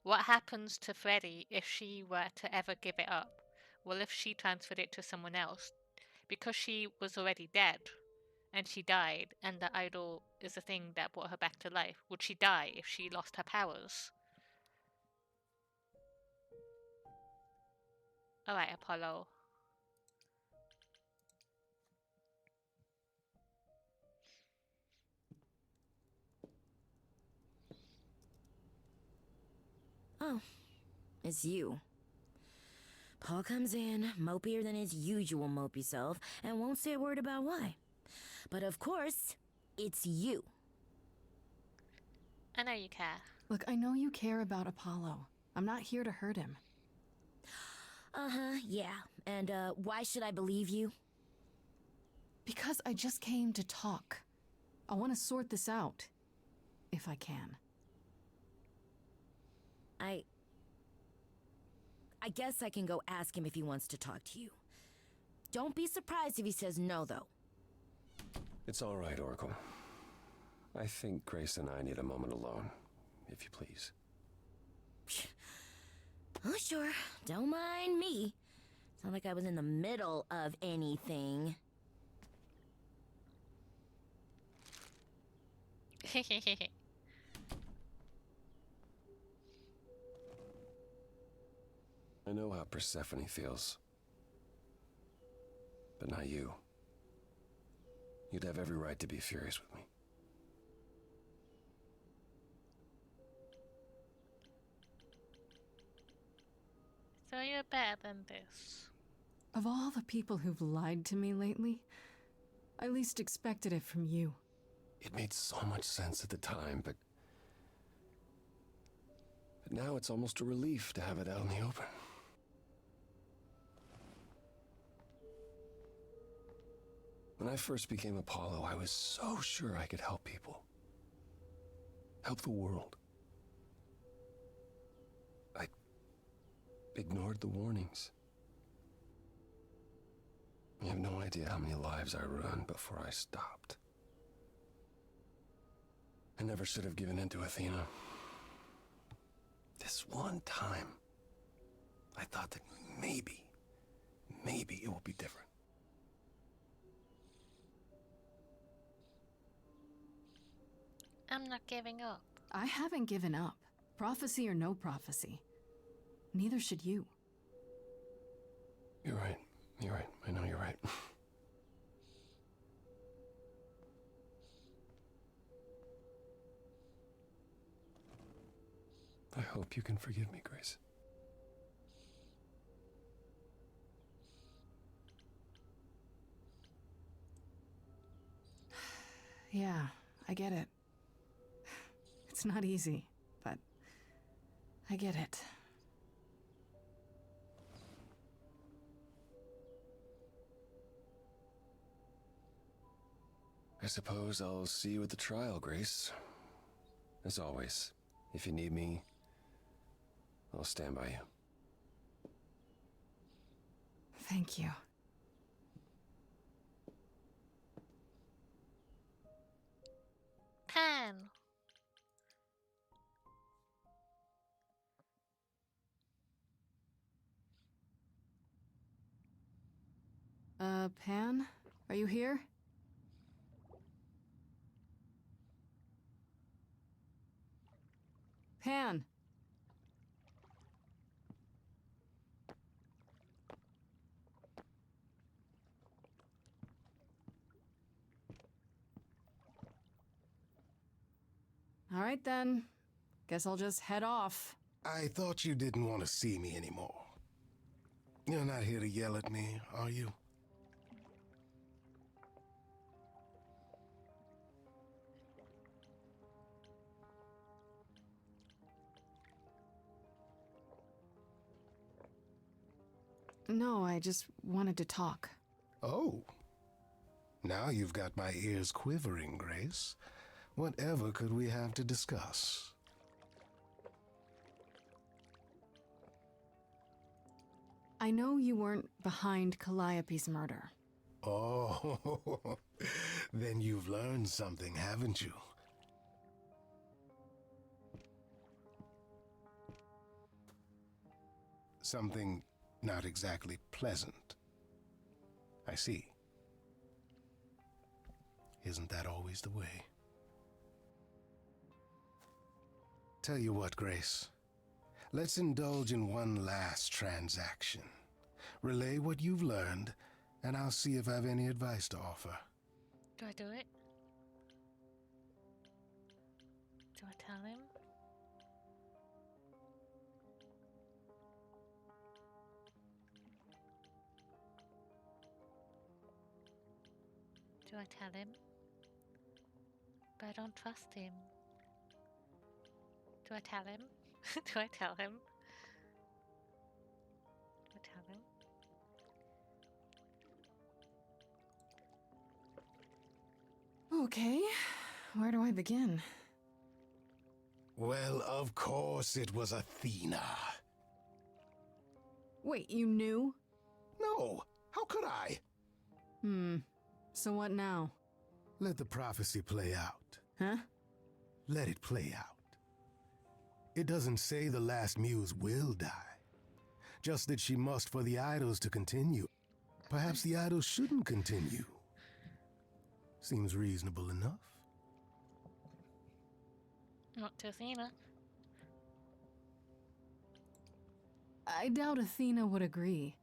What happens to Freddy if she were to ever give it up? Well, if she transferred it to someone else, because she was already dead, and she died, and the idol is the thing that brought her back to life, would she die if she lost her powers? Alright, Apollo. Oh, it's you. Paul comes in, mopier than his usual mopey self, and won't say a word about why. But of course, it's you. I know you care. Look, I know you care about Apollo. I'm not here to hurt him. Yeah. And, why should I believe you? Because I just came to talk. I want to sort this out. If I can. I guess I can go ask him if he wants to talk to you. Don't be surprised if he says no, though. It's all right, Oracle. I think Grace and I need a moment alone, if you please. Oh, sure. Don't mind me. It's not like I was in the middle of anything. I know how Persephone feels. But not you. You'd have every right to be furious with me. So you're better than this. Of all the people who've lied to me lately, I least expected it from you. It made so much sense at the time, but now it's almost a relief to have it out in the open. When I first became Apollo, I was so sure I could help people. Help the world. I ignored the warnings. You have no idea how many lives I ruined before I stopped. I never should have given in to Athena. This one time, I thought that maybe it will be different. I'm not giving up. I haven't given up. Prophecy or no prophecy. Neither should you. You're right. You're right. I know you're right. I hope you can forgive me, Grace. Yeah, I get it. It's not easy, but I get it. I suppose I'll see you at the trial, Grace. As always, if you need me, I'll stand by you. Thank you. Pan. Pan? Are you here? Pan! All right then. Guess I'll just head off. I thought you didn't want to see me anymore. You're not here to yell at me, are you? No, I just wanted to talk. Oh. Now you've got my ears quivering, Grace. Whatever could we have to discuss? I know you weren't behind Calliope's murder. Oh, then you've learned something, haven't you? Something not exactly pleasant. I see. Isn't that always the way? Tell you what, Grace. Let's indulge in one last transaction. Relay what you've learned, and I'll see if I have any advice to offer. Do I do it? Do I tell him? Do I tell him? But I don't trust him. Do I tell him? Do I tell him? Do I tell him? Okay, where do I begin? Well, of course it was Athena. Wait, you knew? No, how could I? So what now? Let the prophecy play out. Huh? Let it play out. It doesn't say the last muse will die, just that she must for the idols to continue. Perhaps the idols shouldn't continue. Seems reasonable enough. Not to Athena. I doubt Athena would agree.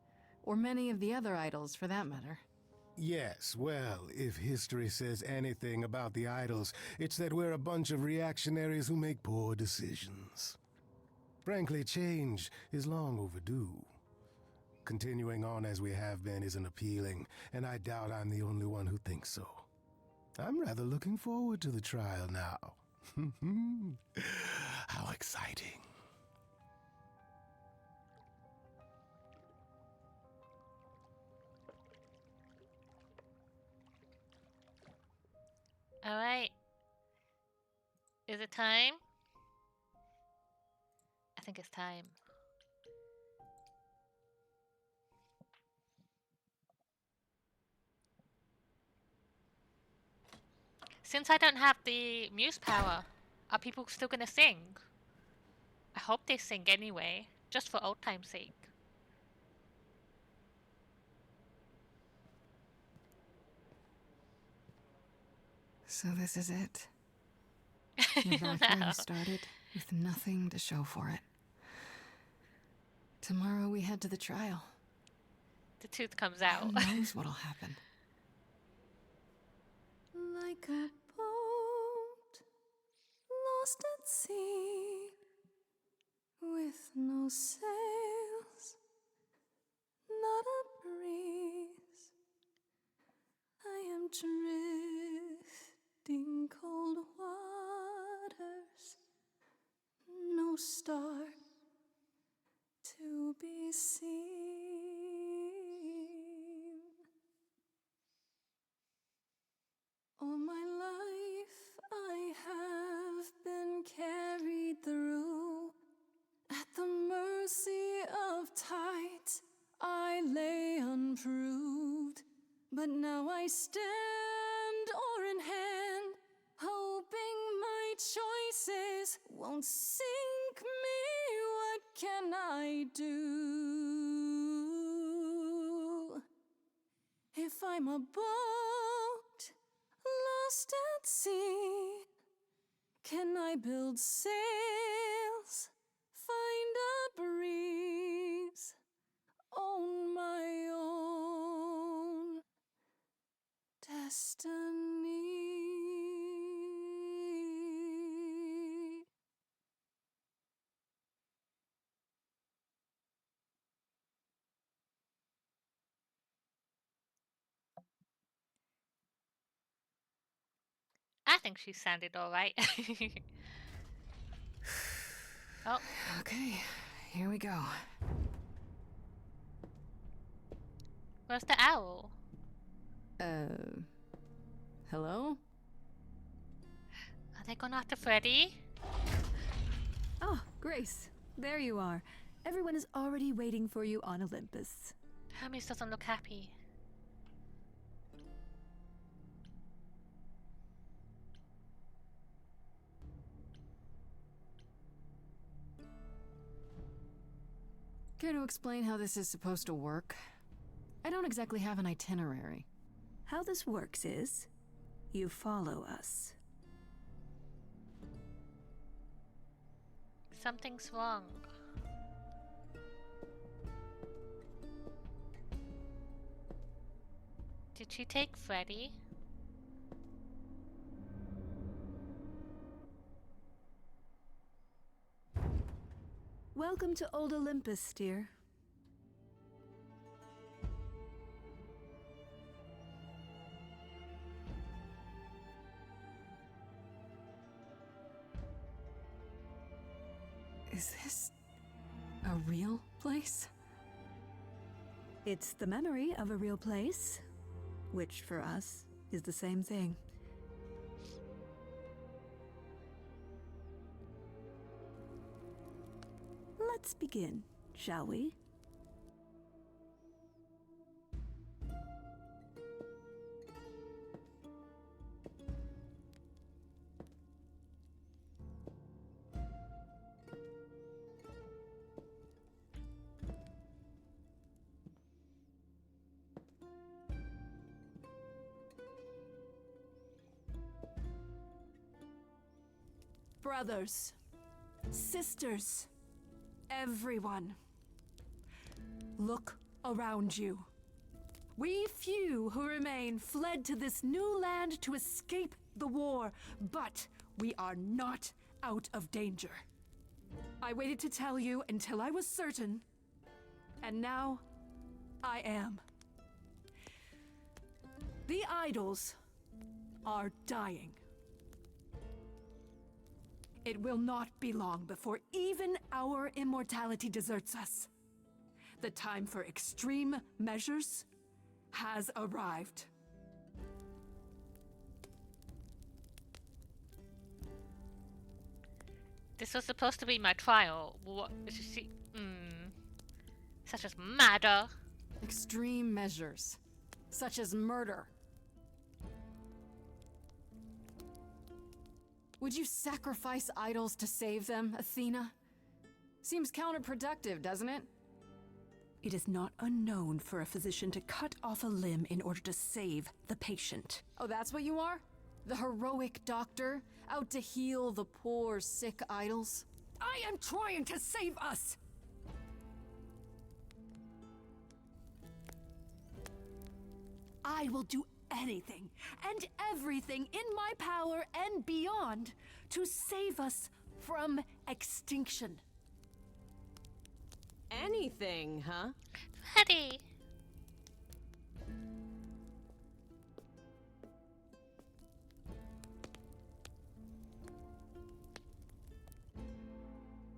Or many of the other idols, for that matter. Yes, well, if history says anything about the idols, it's that we're a bunch of reactionaries who make poor decisions. Frankly, change is long overdue. Continuing on as we have been isn't appealing, and I doubt I'm the only one who thinks so. I'm rather looking forward to the trial now. How exciting. Alright. Is it time? I think it's time. Since I don't have the muse power, are people still gonna sing? I hope they sing anyway, just for old time's sake. So this is it. The background started with nothing to show for it. Tomorrow we head to the trial. The tooth comes out. Who knows what'll happen? Like a boat lost at sea, with no sails, not a breeze. I am drifting cold waters, no star to be seen. All my life I have been carried through. At the mercy of tides I lay unproved. But now I stand oar in hand, hoping my choices won't sink me. What can I do? If I'm a boat lost at sea, can I build sails, find a breeze, own my own destiny? I think she sounded alright. Oh, Okay, here we go. where's the owl? Hello? Are they going after Freddy? Oh, Grace, there you are. Everyone is already waiting for you on Olympus. Hermes doesn't look happy. Care to explain how this is supposed to work? I don't exactly have an itinerary. How this works is, you follow us. Something's wrong. Did she take Freddy? Welcome to Old Olympus, dear. Is this a real place? It's the memory of a real place, which for us is the same thing. Let's begin, shall we? Brothers, sisters, everyone, look around you. We few who remain fled to this new land to escape the war, but we are not out of danger. I waited to tell you until I was certain, and now I am. The idols are dying. It will not be long before even our immortality deserts us. The time for extreme measures has arrived. This was supposed to be my trial. What? Such as murder. Extreme measures, such as murder. Would you sacrifice idols to save them, Athena? Seems counterproductive, doesn't it? It is not unknown for a physician to cut off a limb in order to save the patient. Oh, that's what you are? The heroic doctor, out to heal the poor, sick idols? I am trying to save us! I will do anything and everything in my power and beyond to save us from extinction. Anything, huh? Ready.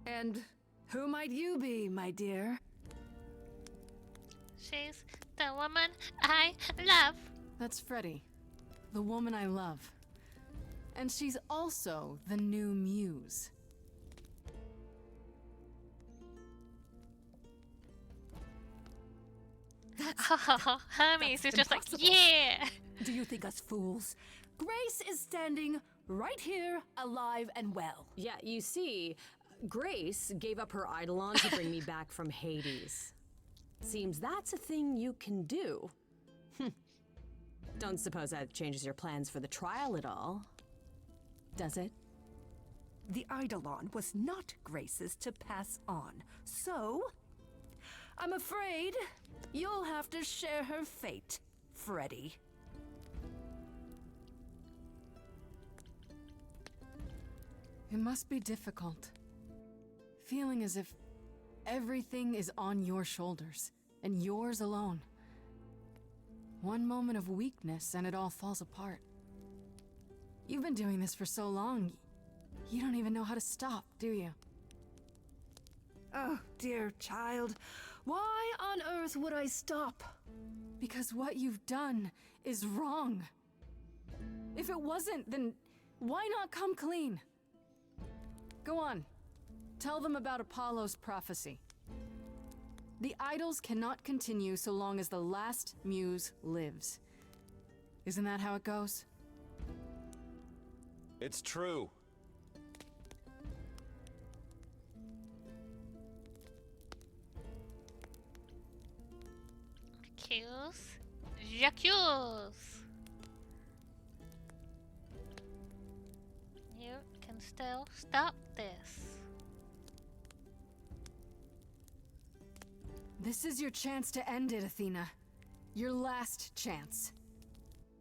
And who might you be, my dear? She's the woman I love. That's Freddie, the woman I love. And she's also the new muse. Hermes is just impossible. like, yeah. Do you think us fools? Grace is standing right here, alive and well. Yeah, you see, Grace gave up her eidolon to bring me back from Hades. Seems that's a thing you can do. Don't suppose that changes your plans for the trial at all, does it? The eidolon was not Grace's to pass on, so I'm afraid you'll have to share her fate, Freddie. It must be difficult. Feeling as if everything is on your shoulders, and yours alone. One moment of weakness and it all falls apart. You've been doing this for so long, you don't even know how to stop, do you? Oh, dear child, why on earth would I stop? Because what you've done is wrong. If it wasn't, then why not come clean? Go on. Tell them about Apollo's prophecy. The idols cannot continue so long as the last muse lives. Isn't that how it goes? It's true. Accuse. J'accuse. You can still stop this. This is your chance to end it, Athena. Your last chance.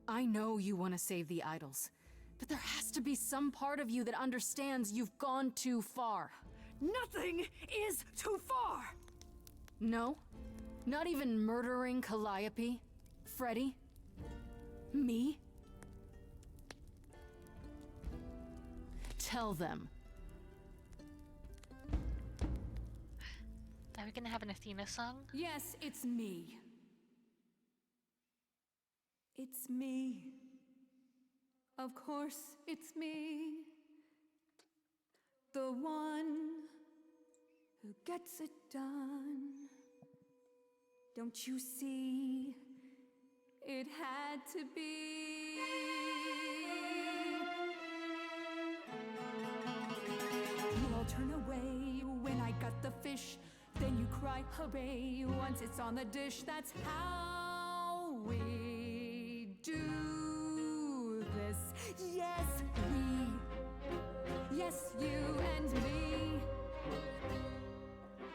I know you want to save the idols, but there has to be some part of you that understands you've gone too far. Nothing is too far! No? Not even murdering Calliope? Freddie? Me? Tell them. Are we gonna have an Athena song? Yes, it's me. It's me. Of course, it's me. The one who gets it done. Don't you see? It had to be. You all turn away when I got the fish. Then you cry hooray once it's on the dish. That's how we do this. Yes, we. Yes, you and me.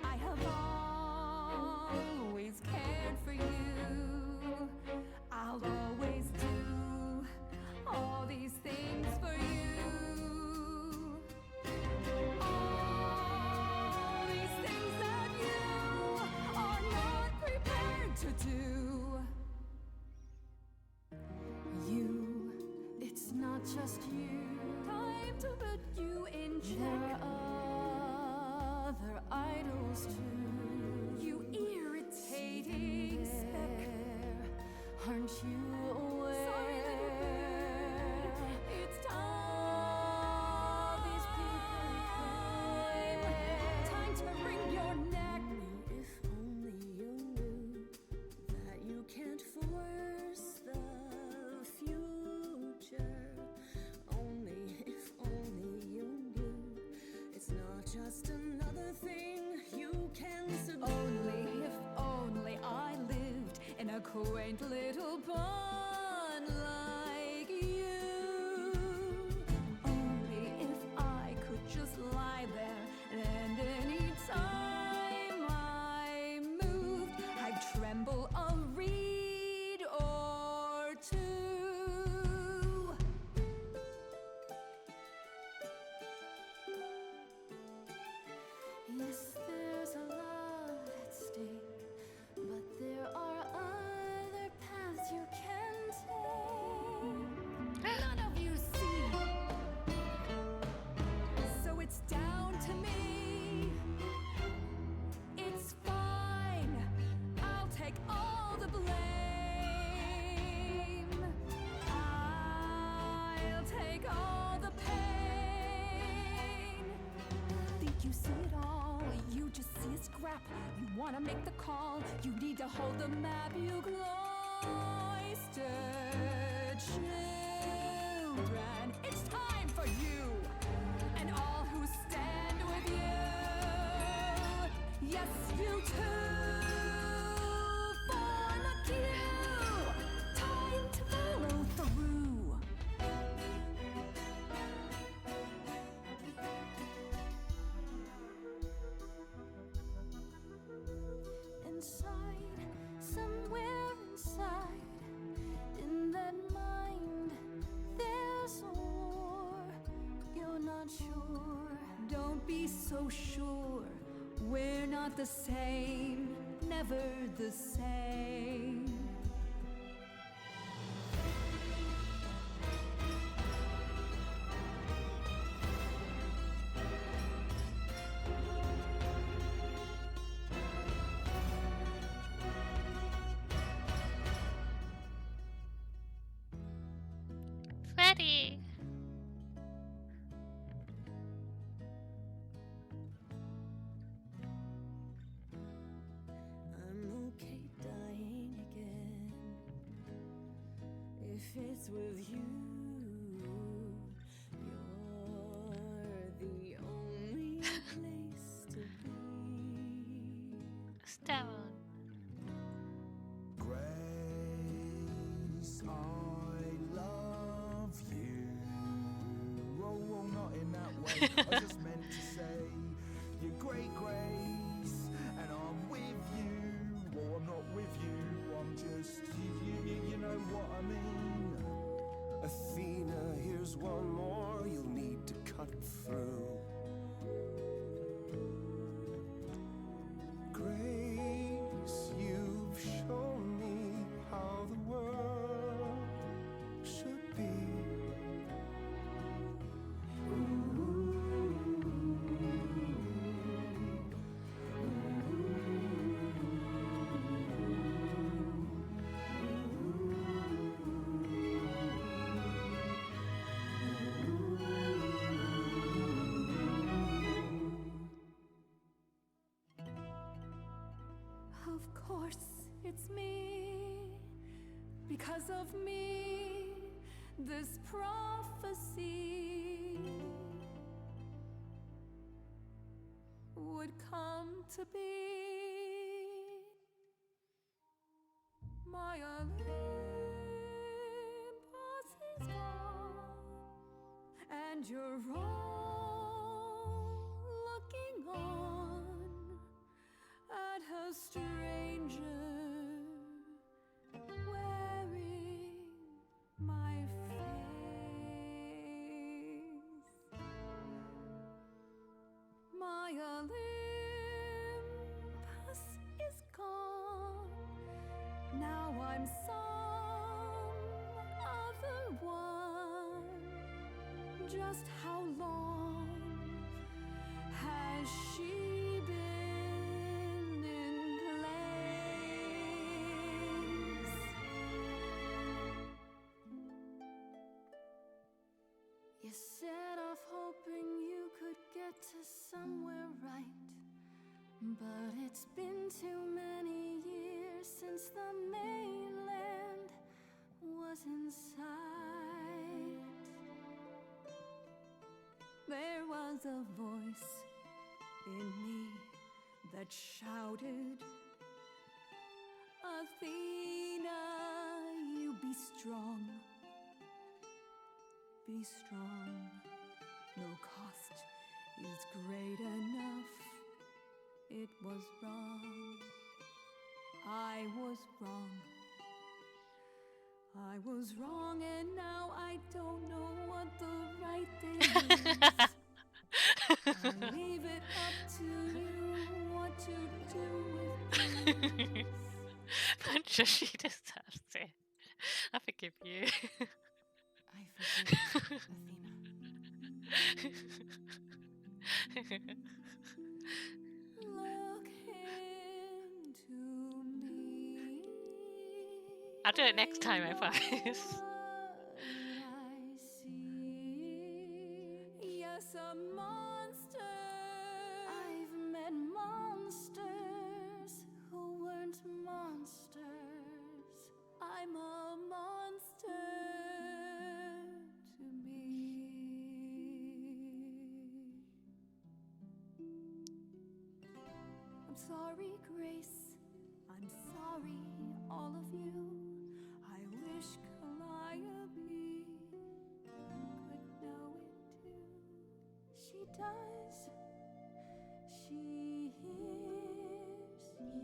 I have always cared for you. I'll always do all these things for you. All these things that you are not prepared to do. You, it's not just you. Time to put you in check. There are other idols too. You irritating speck. Aren't you aware? Sorry, little bird. It's time. These people time to wring your neck. If only you knew that you can't force the future. Only if only you knew it's not just another thing you can subdue. Only if only I lived in a quaint little pond like you. Only if I could just lie there and any time I moved, I'd tremble a reed or two. Yes, there's a lot at stake, but there are other paths you can take. None of you see. So it's down to me. It's fine. I'll take all the blame. I'll take all the pain. Think you see it all, you just see a scrap. You wanna make the call, you need to hold the map. You cloistered children. It's time for you and all who stand with you. Yes, you too. Form a queue. Time to follow through. Inside, somewhere inside, in that mind, there's a war. You're not sure. Don't be so sure. We're not the same, never the same. Freddy! I'm okay dying again. If it's with you, you're the only place to be. Sterile. Grace, I love you. Oh, not in that way. I just meant to say you're great, Grace, and I'm with you. Or I'm not with you. I'm just you know what I mean. Athena, here's one more you'll need to cut through. Grace, you've shown me how the world should be. Because of me, this prophecy would come to be. My Olympus is gone, and you're all looking on at her stranger wearing my face. My Olympus is gone. Now I'm some other one. Just how long has she been in place? You set off hoping you could get to somewhere right, but it's been too many years since the mainland was in sight. There was a voice in me that shouted, Athena, you be strong. Be strong. No cost is great enough. It was wrong. I was wrong. I was wrong, and now I don't know what the right thing is. I leave it up to you what to do with this. Puncher, she deserves it. I forgive you. I forgive Athena. Look into me. I'll do it next time, I promise. I see. Yes, a monster. I've met monsters who weren't monsters. I'm a monster to me. I'm sorry, Grace. I'm sorry, all of you. I wish Calliope could know it too. She does. She hears you.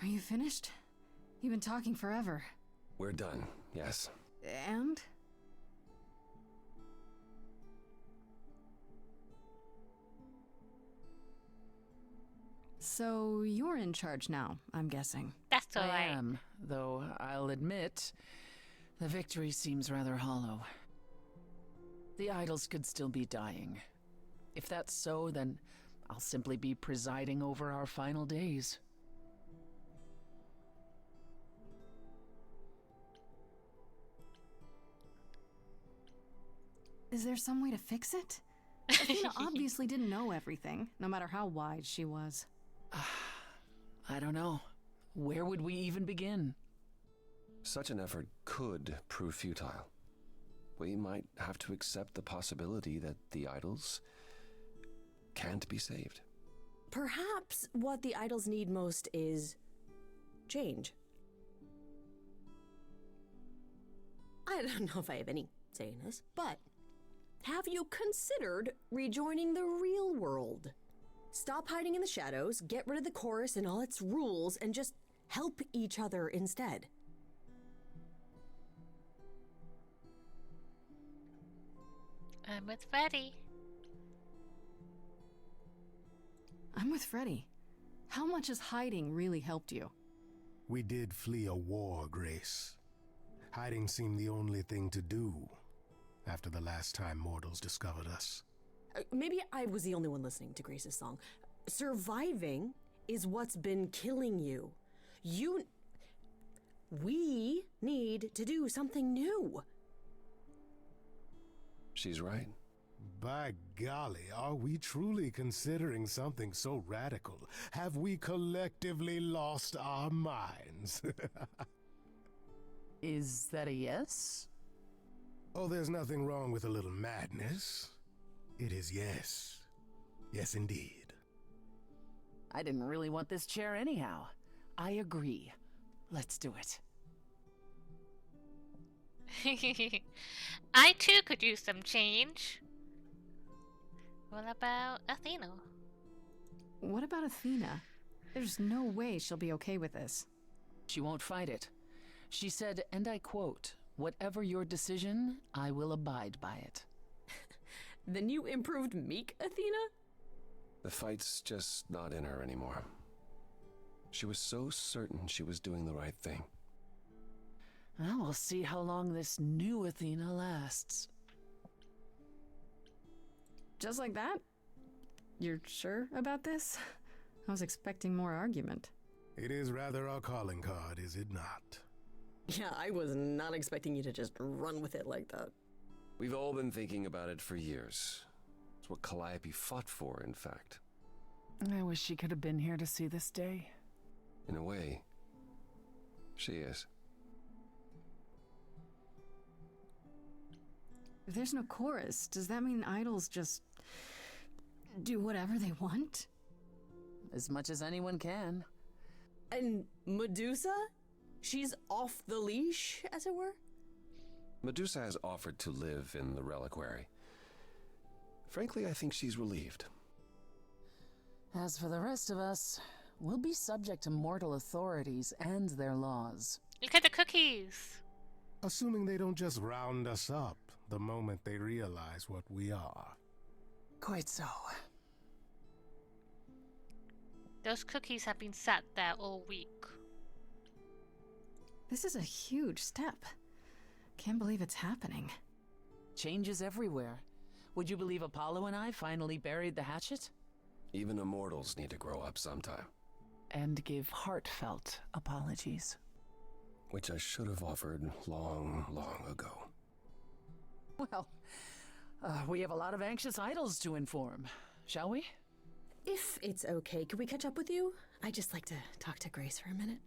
Are you finished? You've been talking forever. We're done, yes. And? So you're in charge now, I'm guessing. That's I alright. am, though I'll admit, the victory seems rather hollow. The idols could still be dying. If that's so, then I'll simply be presiding over our final days. Is there some way to fix it? Athena obviously didn't know everything, no matter how wise she was. I don't know. Where would we even begin? Such an effort could prove futile. We might have to accept the possibility that the idols can't be saved. Perhaps what the idols need most is change. I don't know if I have any say in this, but have you considered rejoining the real world? Stop hiding in the shadows, get rid of the chorus and all its rules, and just help each other instead. I'm with Freddy. I'm with Freddy. How much has hiding really helped you? We did flee a war, Grace. Hiding seemed the only thing to do after the last time mortals discovered us. Maybe I was the only one listening to Grace's song. Surviving is what's been killing you. We need to do something new. She's right. By golly, are we truly considering something so radical? Have we collectively lost our minds? Is that a yes? Oh, there's nothing wrong with a little madness. It is yes. Yes, indeed. I didn't really want this chair anyhow. I agree. Let's do it. I too could use some change. What about Athena? What about Athena? There's no way she'll be okay with this. She won't fight it. She said, and I quote, "Whatever your decision, I will abide by it." The new improved meek Athena? The fight's just not in her anymore. She was so certain she was doing the right thing. Well, we'll see how long this new Athena lasts. Just like that? You're sure about this? I was expecting more argument. It is rather our calling card, is it not? Yeah, I was not expecting you to just run with it like that. We've all been thinking about it for years. It's what Calliope fought for, in fact. I wish she could have been here to see this day. In a way, she is. If there's no chorus, does that mean idols just do whatever they want? As much as anyone can. And Medusa? She's off the leash, as it were? Medusa has offered to live in the reliquary. Frankly, I think she's relieved. As for the rest of us, we'll be subject to mortal authorities and their laws. Look at the cookies. Assuming they don't just round us up the moment they realize what we are. Quite so. Those cookies have been sat there all week. This is a huge step. Can't believe it's happening. Changes everywhere. Would you believe Apollo and I finally buried the hatchet? Even immortals need to grow up sometime. And give heartfelt apologies. Which I should have offered long, long ago. Well, we have a lot of anxious idols to inform, shall we? If it's okay, could we catch up with you? I'd just like to talk to Grace for a minute.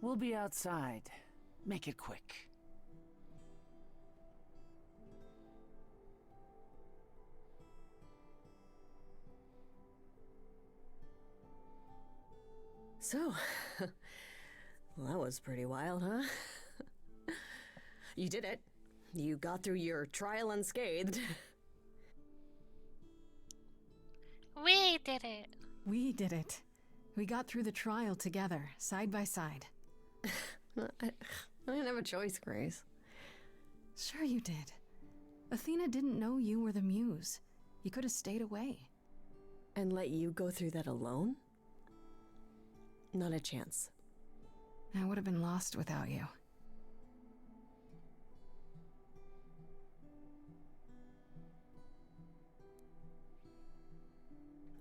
We'll be outside. Make it quick. So, well, that was pretty wild, huh? You did it. You got through your trial unscathed. We did it. We did it. We got through the trial together, side by side. I didn't have a choice, Grace. Sure you did. Athena didn't know you were the muse. You could have stayed away. And let you go through that alone? Not a chance. I would have been lost without you.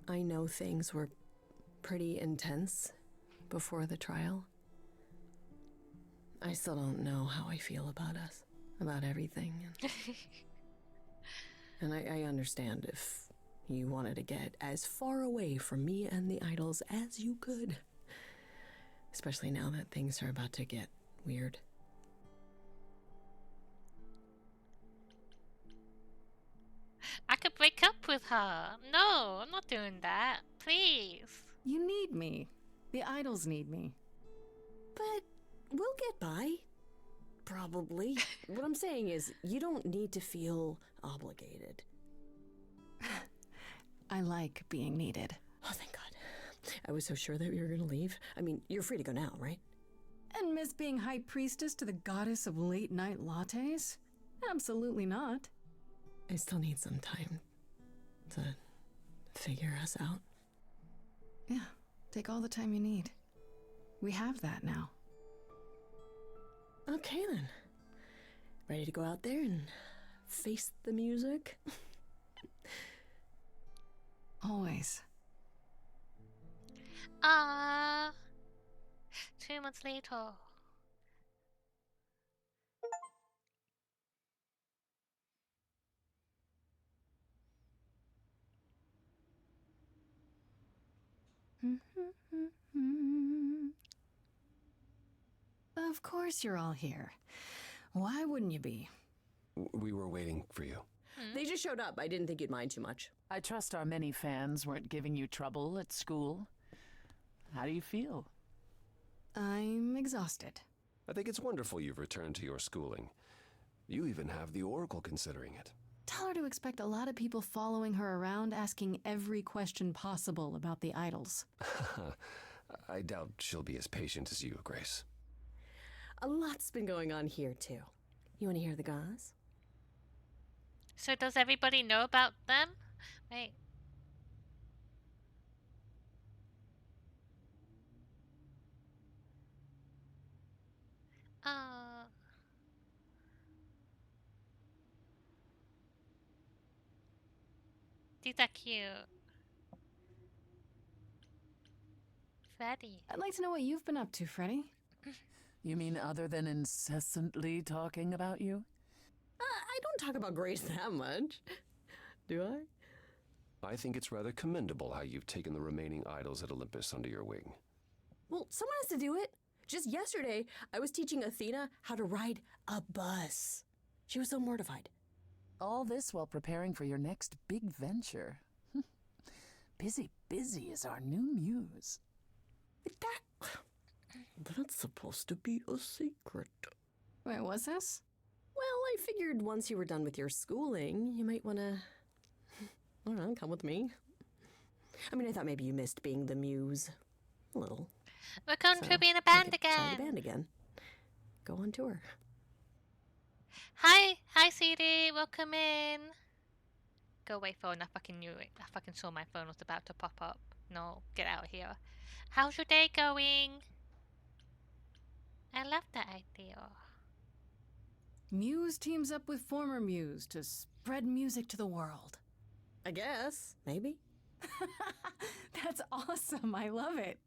I know things were pretty intense before the trial. I still don't know how I feel about us, about everything. And I understand if you wanted to get as far away from me and the idols as you could. Especially now that things are about to get weird. I could break up with her. No, I'm not doing that. Please. You need me. The idols need me. But we'll get by. Probably. What I'm saying is, you don't need to feel obligated. I like being needed. Oh, thank God. I was so sure that you were gonna leave. I mean, you're free to go now, right? And miss being high priestess to the goddess of late night lattes? Absolutely not. I still need some time to figure us out. Yeah, take all the time you need. We have that now. Okay then. Ready to go out there and face the music? Always. Ah, 2 months later. Of course you're all here. Why wouldn't you be? We were waiting for you. They just showed up. I didn't think you'd mind too much. I trust our many fans weren't giving you trouble at school. How do you feel? I'm exhausted. I think it's wonderful you've returned to your schooling. You even have the Oracle considering it. Tell her to expect a lot of people following her around asking every question possible about the idols. I doubt she'll be as patient as you, Grace. A lot's been going on here, too. You want to hear the gauze? So does everybody know about them? Wait. These are cute. Freddy. I'd like to know what you've been up to, Freddy. You mean other than incessantly talking about you? I don't talk about Grace that much. Do I? I think it's rather commendable how you've taken the remaining idols at Olympus under your wing. Well, someone has to do it. Just yesterday, I was teaching Athena how to ride a bus. She was so mortified. All this while preparing for your next big venture. Busy is our new muse. That's supposed to be a secret. Wait, what's this? Well, I figured once you were done with your schooling, you might want to, I don't know, come with me. I mean, I thought maybe you missed being the muse. A little. We're going So, to be in a we band could try the again. band again. Go on tour. Hi CD, welcome in. Go away phone, I fucking knew it. I fucking saw my phone was about to pop up. No, get out of here. How's your day going? I love that idea. Muse teams up with former Muse to spread music to the world. I guess. Maybe. That's awesome. I love it.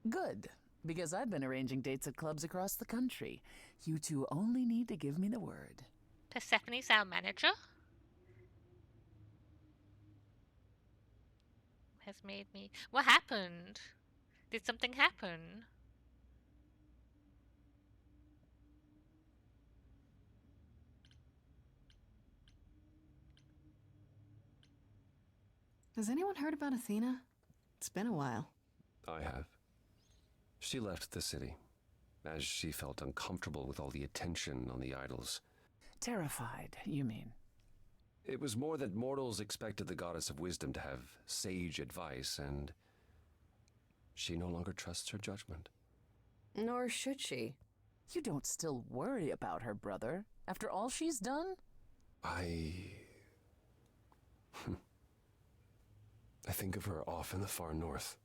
Good, because I've been arranging dates at clubs across the country. You two only need to give me the word. Persephone's our manager. Has made me... What happened? Did something happen? Has anyone heard about Athena? It's been a while. I have. She left the city, as she felt uncomfortable with all the attention on the idols. Terrified, you mean? It was more that mortals expected the goddess of wisdom to have sage advice, and she no longer trusts her judgment. Nor should she. You don't still worry about her, brother, after all she's done? I think of her off in the far north,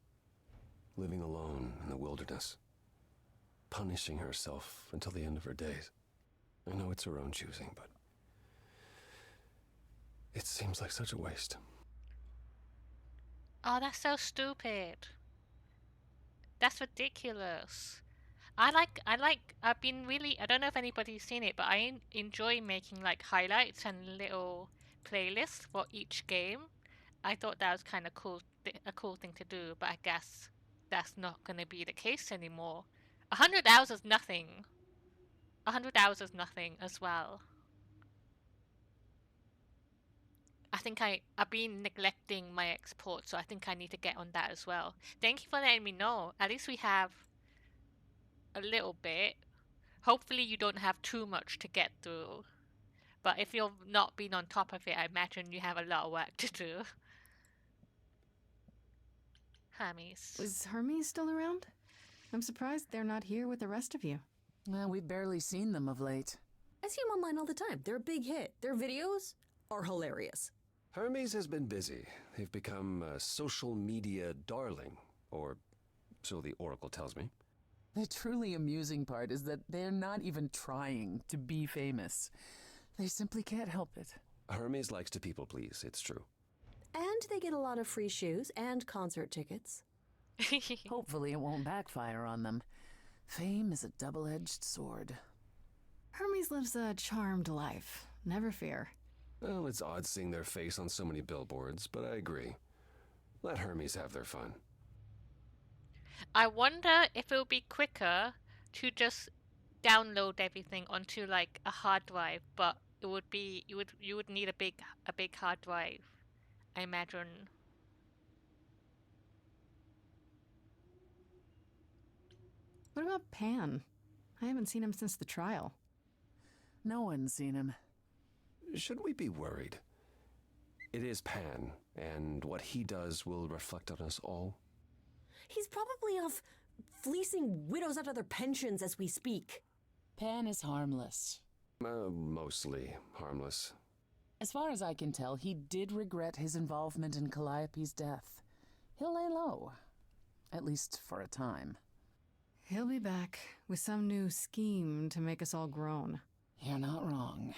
living alone in the wilderness, punishing herself until the end of her days. I know it's her own choosing, but it seems like such a waste. Oh, that's so stupid. That's ridiculous. I've been really, I don't know if anybody's seen it, but I enjoy making like highlights and little playlists for each game. I thought that was kind of cool, a cool thing to do, but I guess that's not going to be the case anymore. 100 hours is nothing. 100 hours is nothing as well. I think I've been neglecting my export, so I think I need to get on that as well. Thank you for letting me know. At least we have a little bit. Hopefully you don't have too much to get through. But if you've not been on top of it, I imagine you have a lot of work to do. Hermes. Is Hermes still around? I'm surprised they're not here with the rest of you. Well, we've barely seen them of late. I see them online all the time. They're a big hit. Their videos are hilarious. Hermes has been busy. They've become a social media darling, or so the Oracle tells me. The truly amusing part is that they're not even trying to be famous. They simply can't help it. Hermes likes to people please, it's true. And they get a lot of free shoes and concert tickets. Hopefully it won't backfire on them. Fame is a double-edged sword. Hermes lives a charmed life. Never fear. Well, it's odd seeing their face on so many billboards, but I agree. Let Hermes have their fun. I wonder if it would be quicker to just download everything onto like a hard drive, but it would be you would need a big hard drive, I imagine. What about Pan? I haven't seen him since the trial. No one's seen him. Should we be worried? It is Pan, and what he does will reflect on us all. He's probably off fleecing widows out of their pensions as we speak. Pan is harmless. Mostly harmless. As far as I can tell, he did regret his involvement in Calliope's death. He'll lay low. At least for a time. He'll be back with some new scheme to make us all groan. You're not wrong.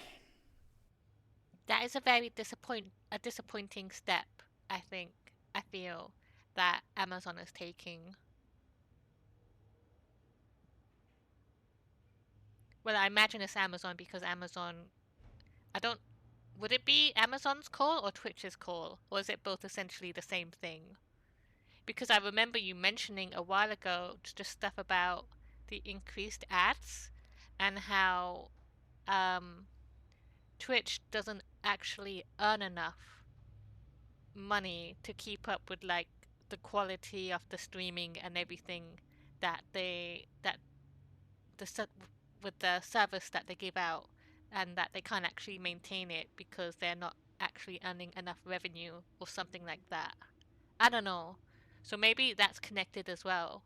That is a very disappointing step, I feel, that Amazon is taking. Well, I imagine it's Amazon because Amazon... Would it be Amazon's call or Twitch's call? Or is it both essentially the same thing? Because I remember you mentioning a while ago just stuff about the increased ads and how Twitch doesn't actually earn enough money to keep up with like the quality of the streaming and everything with the service that they give out, and that they can't actually maintain it because they're not actually earning enough revenue or something like that. I don't know. So maybe that's connected as well.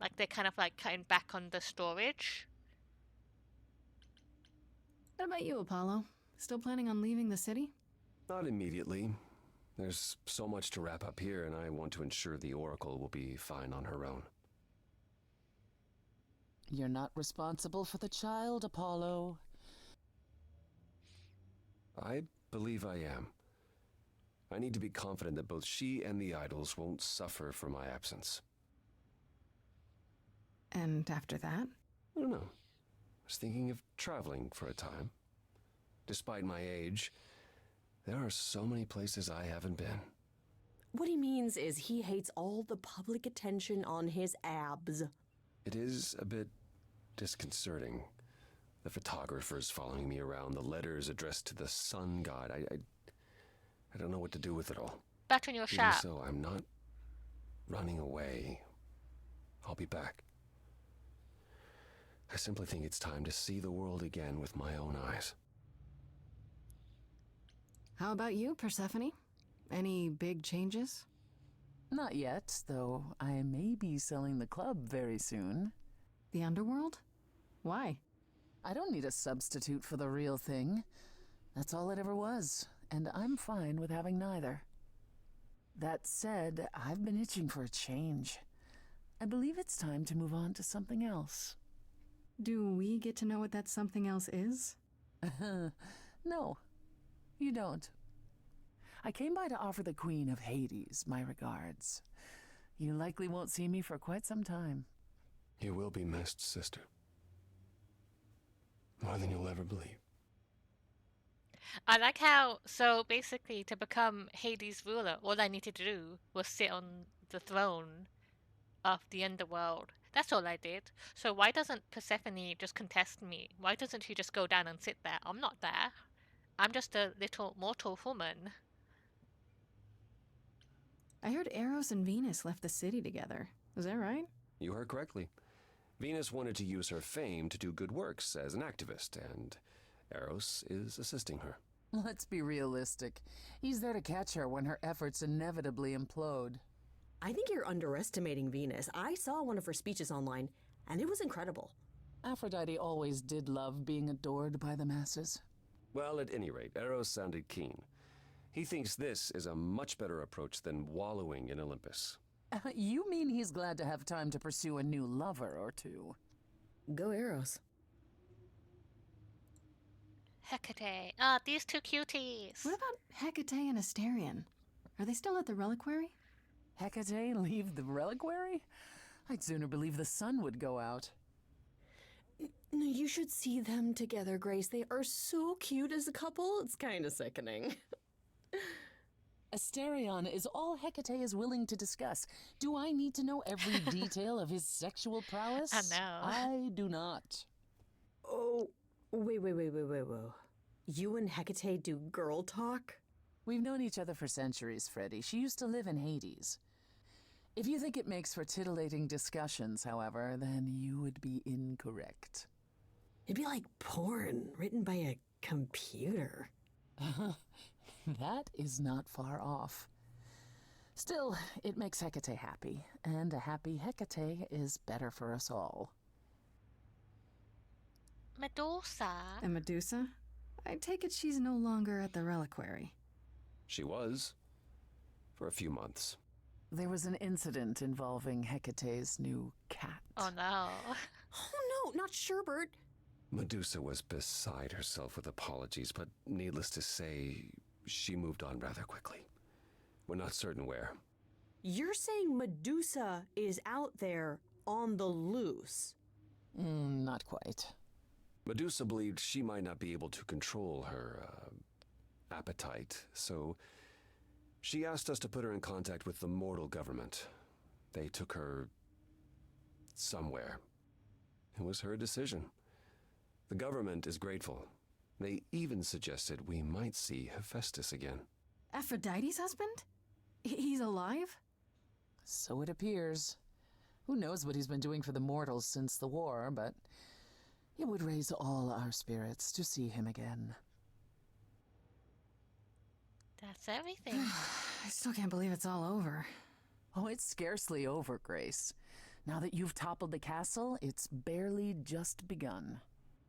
Like they're kind of like cutting back on the storage. What about you, Apollo? Still planning on leaving the city? Not immediately. There's so much to wrap up here, and I want to ensure the Oracle will be fine on her own. You're not responsible for the child, Apollo. I believe I am. I need to be confident that both she and the idols won't suffer for my absence. And after that? I don't know. I was thinking of traveling for a time. Despite my age, there are so many places I haven't been. What he means is he hates all the public attention on his abs. It is a bit disconcerting. The photographers following me around, the letters addressed to the sun god. I don't know what to do with it all. Back in your Even shop. so, I'm not running away. I'll be back. I simply think it's time to see the world again with my own eyes. How about you, Persephone? Any big changes? Not yet, though I may be selling the club very soon. The underworld? Why? I don't need a substitute for the real thing. That's all it ever was, and I'm fine with having neither. That said, I've been itching for a change. I believe it's time to move on to something else. Do we get to know what that something else is? No, you don't. I came by to offer the Queen of Hades my regards. You likely won't see me for quite some time. You will be missed, sister. More than you'll ever believe. I like how, so basically to become Hades' ruler, all I needed to do was sit on the throne of the underworld. That's all I did. So why doesn't Persephone just contest me? Why doesn't she just go down and sit there? I'm not there. I'm just a little mortal woman. I heard Eros and Venus left the city together. Is that right? You heard correctly. Venus wanted to use her fame to do good works as an activist, and Eros is assisting her. Let's be realistic. He's there to catch her when her efforts inevitably implode. I think you're underestimating Venus. I saw one of her speeches online, and it was incredible. Aphrodite always did love being adored by the masses. Well, at any rate, Eros sounded keen. He thinks this is a much better approach than wallowing in Olympus. You mean he's glad to have time to pursue a new lover or two? Go Eros. Hecate. Ah, these two cuties. What about Hecate and Asterion? Are they still at the reliquary? Hecate leave the reliquary? I'd sooner believe the sun would go out. No, you should see them together, Grace. They are so cute as a couple. It's kind of sickening. Asterion is all Hecate is willing to discuss. Do I need to know every detail of his sexual prowess? I know. I do not. Oh, wait. You and Hecate do girl talk? We've known each other for centuries, Freddie. She used to live in Hades. If you think it makes for titillating discussions, however, then you would be incorrect. It'd be like porn written by a computer. That is not far off. Still, it makes Hecate happy, and a happy Hecate is better for us all. Medusa. And Medusa? I take it she's no longer at the reliquary. She was. For a few months. There was an incident involving Hecate's new cat. Oh no. Oh no, not Sherbert. Medusa was beside herself with apologies, but needless to say, she moved on rather quickly. We're not certain where. You're saying Medusa is out there on the loose? Not quite. Medusa believed she might not be able to control her appetite, so she asked us to put her in contact with the mortal government. They took her somewhere. It was her decision. The government is grateful. They even suggested we might see Hephaestus again. Aphrodite's husband? He's alive? So it appears. Who knows what he's been doing for the mortals since the war, but it would raise all our spirits to see him again. That's everything. I still can't believe it's all over. Oh, it's scarcely over, Grace. Now that you've toppled the castle, it's barely just begun.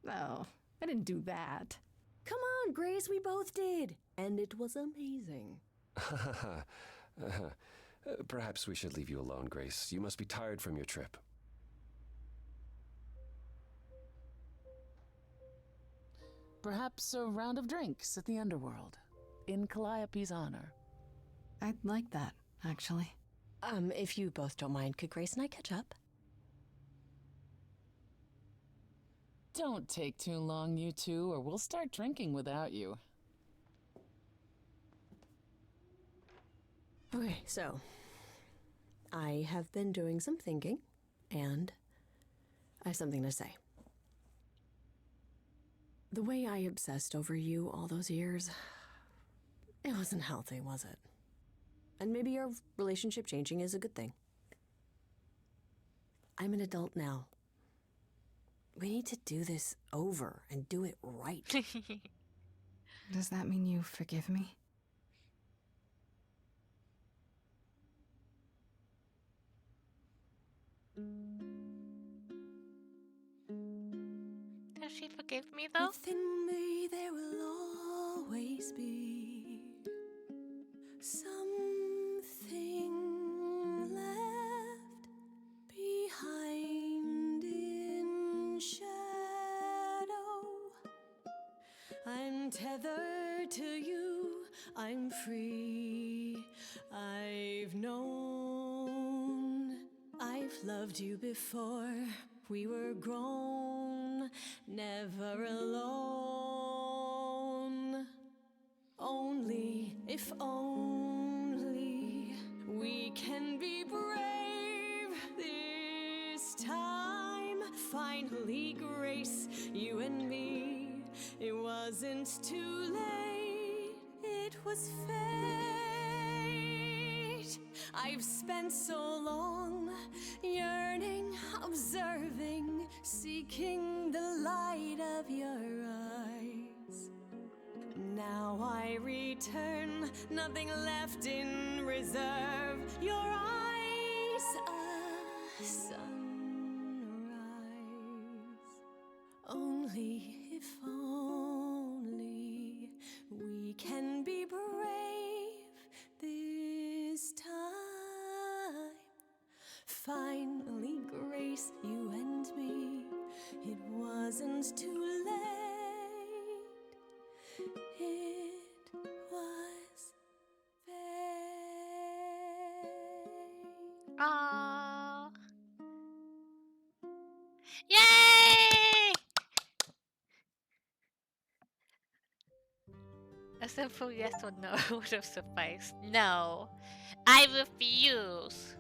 Oh, I didn't do that. Come on, Grace, we both did. And it was amazing. Perhaps we should leave you alone, Grace. You must be tired from your trip. Perhaps a round of drinks at the underworld, in Calliope's honor. I'd like that, actually. If you both don't mind, could Grace and I catch up? Don't take too long, you two, or we'll start drinking without you. Okay, so I have been doing some thinking, and I have something to say. The way I obsessed over you all those years, it wasn't healthy, was it? And maybe our relationship changing is a good thing. I'm an adult now. We need to do this over and do it right. Does that mean you forgive me? Does she forgive me though? Within me there will always be something left behind in shadow. I'm tethered to you, I'm free. I've known, I've loved you before. We were grown, never alone. Only, if only, we can be brave this time. Finally, Grace, you and me. It wasn't too late, it was fate. I've spent so long yearning, observing, seeking the light of your eyes. Now I return, nothing left in reserve. Your eyes, a sunrise. if only we can be brave this time. Finally, Grace, you and me, it wasn't too late. It was fate. Aww. Yay! A simple yes or no would have sufficed. No. I refuse.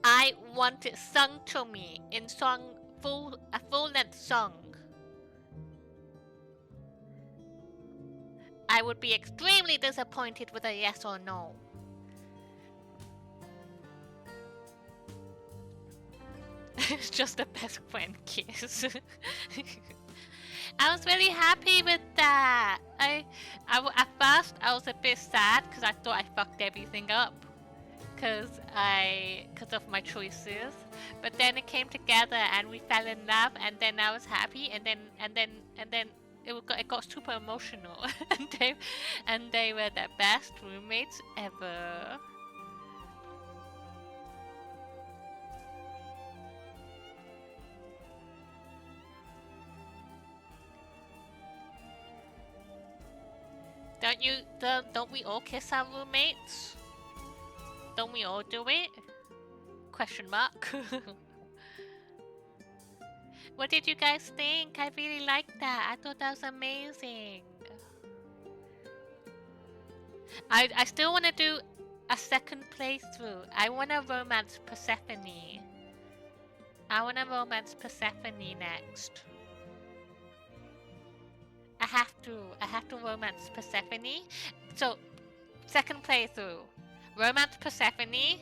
I want it sung to me in song, a full-length song. I would be extremely disappointed with a yes or no. It's just a best friend kiss. I was really happy with that. At first I was a bit sad because I thought I fucked everything up because of my choices. But then it came together and we fell in love, and then I was happy, and then it got super emotional, and they were the best roommates ever. Don't we all kiss our roommates? Don't we all do it? Question mark. What did you guys think? I really liked that. I thought that was amazing. I still want to do a second playthrough. I want to romance Persephone. I want to romance Persephone next. I have to romance Persephone. So, second playthrough. Romance Persephone.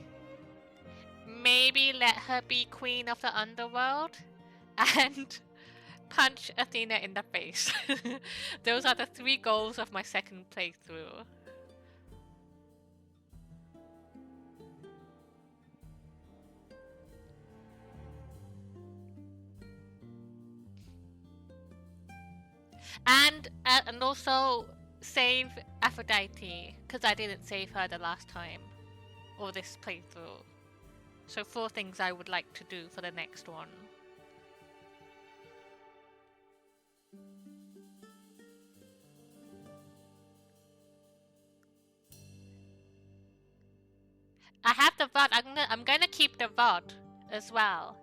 Maybe let her be queen of the underworld. And punch Athena in the face. Those are the 3 goals of my second playthrough. And also save Aphrodite, because I didn't save her the last time, or this playthrough. So 4 things I would like to do for the next one. I have the VOD. I'm gonna keep the VOD as well.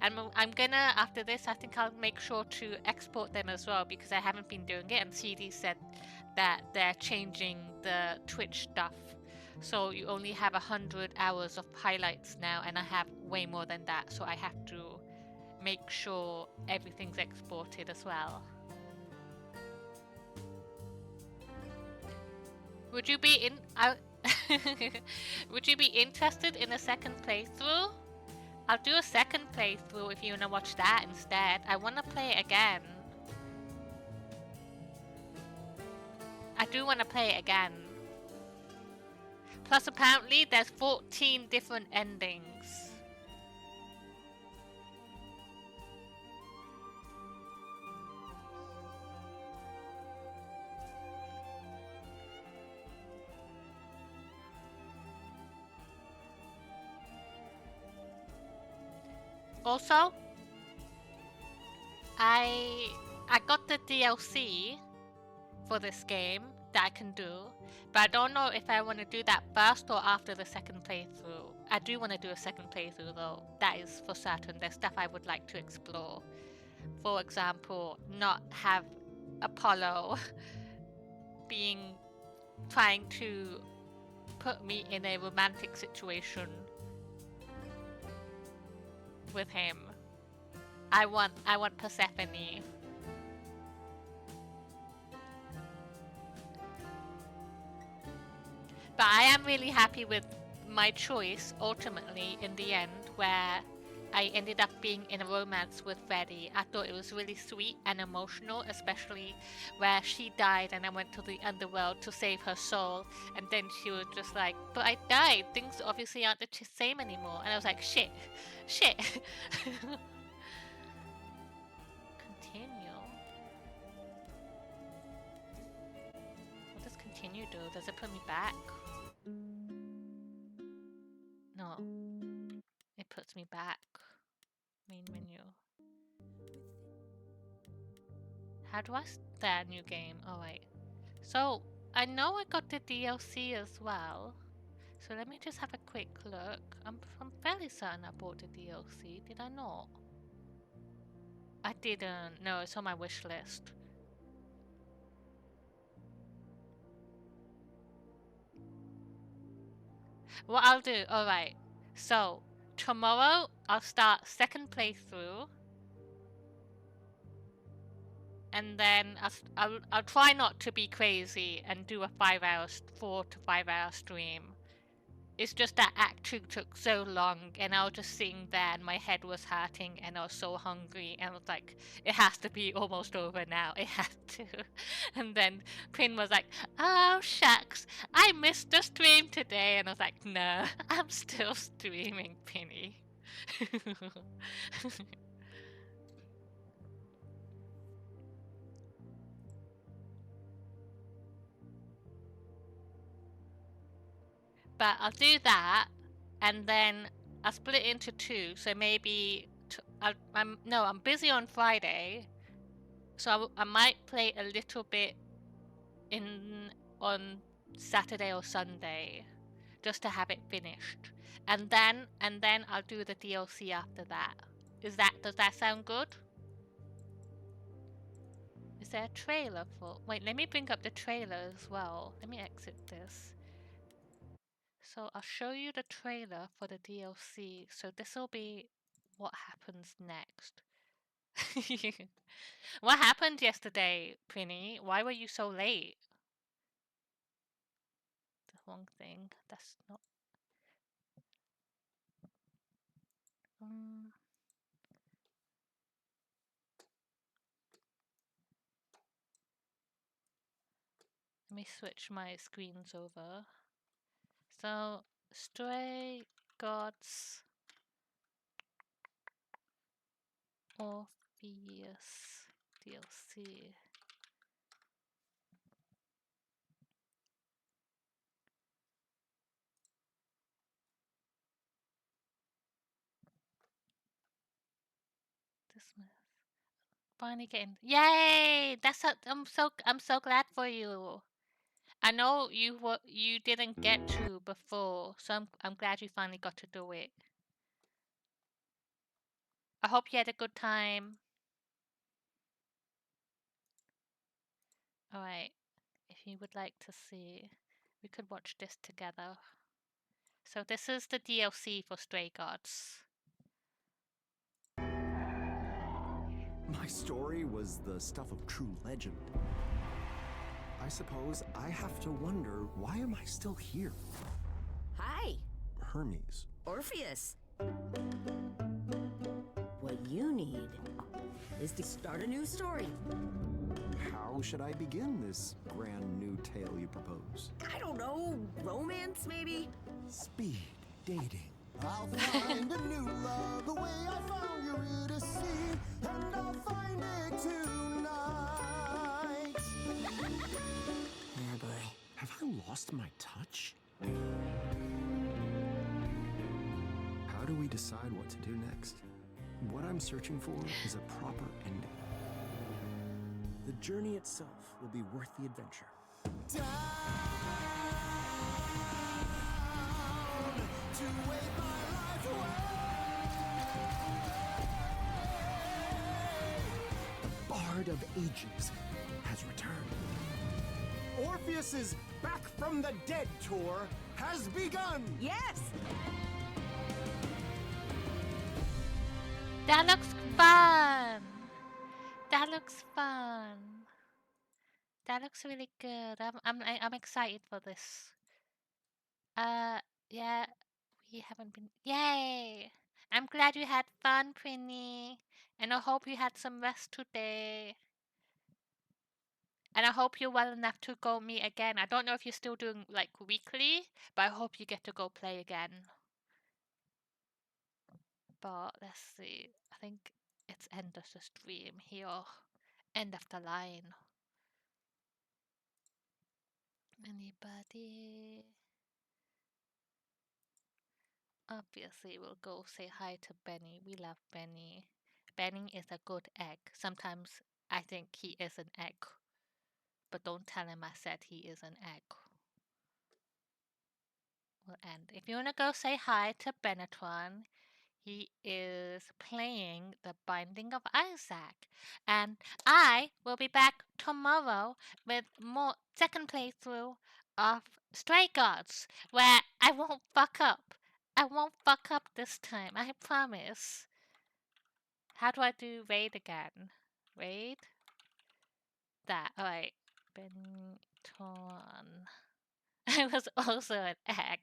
And I'm gonna, after this, I think I'll make sure to export them as well, because I haven't been doing it, and CD said that they're changing the Twitch stuff. So you only have 100 hours of highlights now, and I have way more than that, so I have to make sure everything's exported as well. Would you be would you be interested in a second playthrough? I'll do a second playthrough if you wanna watch that instead. I wanna play it again. I do wanna play it again. Plus apparently there's 14 different endings. Also, I got the DLC for this game that I can do, but I don't know if I want to do that first or after the second playthrough. I do want to do a second playthrough though, that is for certain. There's stuff I would like to explore. For example, not have Apollo trying to put me in a romantic situation with him. I want Persephone. But I am really happy with my choice ultimately in the end, where I ended up being in a romance with Freddie. I thought it was really sweet and emotional, especially where she died and I went to the underworld to save her soul, and then she was just like, but I died, things obviously aren't the same anymore. And I was like, shit. continue though? Does it put me back? No. It puts me back. Main menu. How do I start a new game? Alright. So, I know I got the DLC as well. So let me just have a quick look. I'm fairly certain I bought the DLC. Did I not? I didn't. No, it's on my wish list. What I'll do, alright. So, tomorrow I'll start second playthrough. And then I'll try not to be crazy and do a 4 to 5 hour stream. It's just that Act 2 took so long, and I was just sitting there and my head was hurting and I was so hungry, and I was like, it has to be almost over now, it has to. And then Prin was like, oh shucks, I missed the stream today, and I was like, no, I'm still streaming, Penny. But I'll do that, and then I'll split it into 2. So maybe I'm busy on Friday, so I might play a little bit on Saturday or Sunday, just to have it finished, and then I'll do the DLC after that. Does that sound good? Is there a trailer for? Wait, let me bring up the trailer as well. Let me exit this. So I'll show you the trailer for the DLC. So this will be what happens next. What happened yesterday, Prinny? Why were you so late? The wrong thing. That's not... Let me switch my screens over. So, Stray Gods Orpheus DLC. This one. Finally getting... Yay! I'm so glad for you. I know you didn't get to before, so I'm glad you finally got to do it. I hope you had a good time. Alright, if you would like to see, we could watch this together. So this is the DLC for Stray Gods. My story was the stuff of true legend. I suppose I have to wonder, why am I still here? Hi, Hermes. Orpheus. What you need is to start a new story. How should I begin this grand new tale you propose? I don't know, romance maybe? Speed dating. I'll find a new love the way I found Eurydice, and I'll find it tonight. Oh boy. Have I lost my touch? How do we decide what to do next? What I'm searching for is a proper ending. The journey itself will be worth the adventure. To wait my life away. The Bard of Ages has returned. Orpheus's Back from the Dead tour has begun. Yes! That looks fun! That looks fun. That looks really good. I'm excited for this. Yeah, we haven't been... Yay! I'm glad you had fun, Prinny. And I hope you had some rest today. And I hope you're well enough to go meet again. I don't know if you're still doing, like, weekly, but I hope you get to go play again. But, let's see. I think it's end of the stream here. End of the line. Anybody? Obviously, we'll go say hi to Benny. We love Benny. Benny is a good egg. Sometimes I think he is an egg. But don't tell him I said he is an egg. We'll end. If you want to go say hi to Benetron, he is playing The Binding of Isaac. And I will be back tomorrow with more second playthrough of Stray Gods, where I won't fuck up. I won't fuck up this time, I promise. How do I do raid again? Raid? That, alright. Benton. I was also an egg.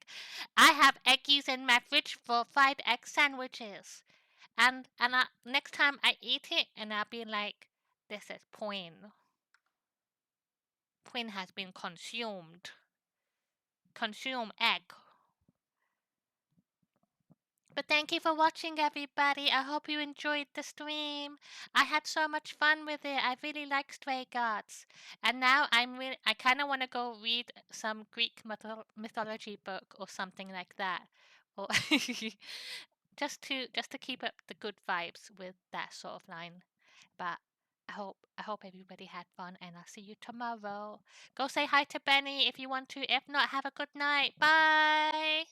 I have eggies in my fridge for fried egg sandwiches. And next time I eat it, and I'll be like, this is Point. Point has been consumed. Consume egg. But thank you for watching, everybody. I hope you enjoyed the stream. I had so much fun with it. I really like Stray Gods. And now I kind of want to go read some Greek mythology book or something like that. Or just to keep up the good vibes with that sort of line. But I hope everybody had fun, and I'll see you tomorrow. Go say hi to Benny if you want to. If not, have a good night. Bye.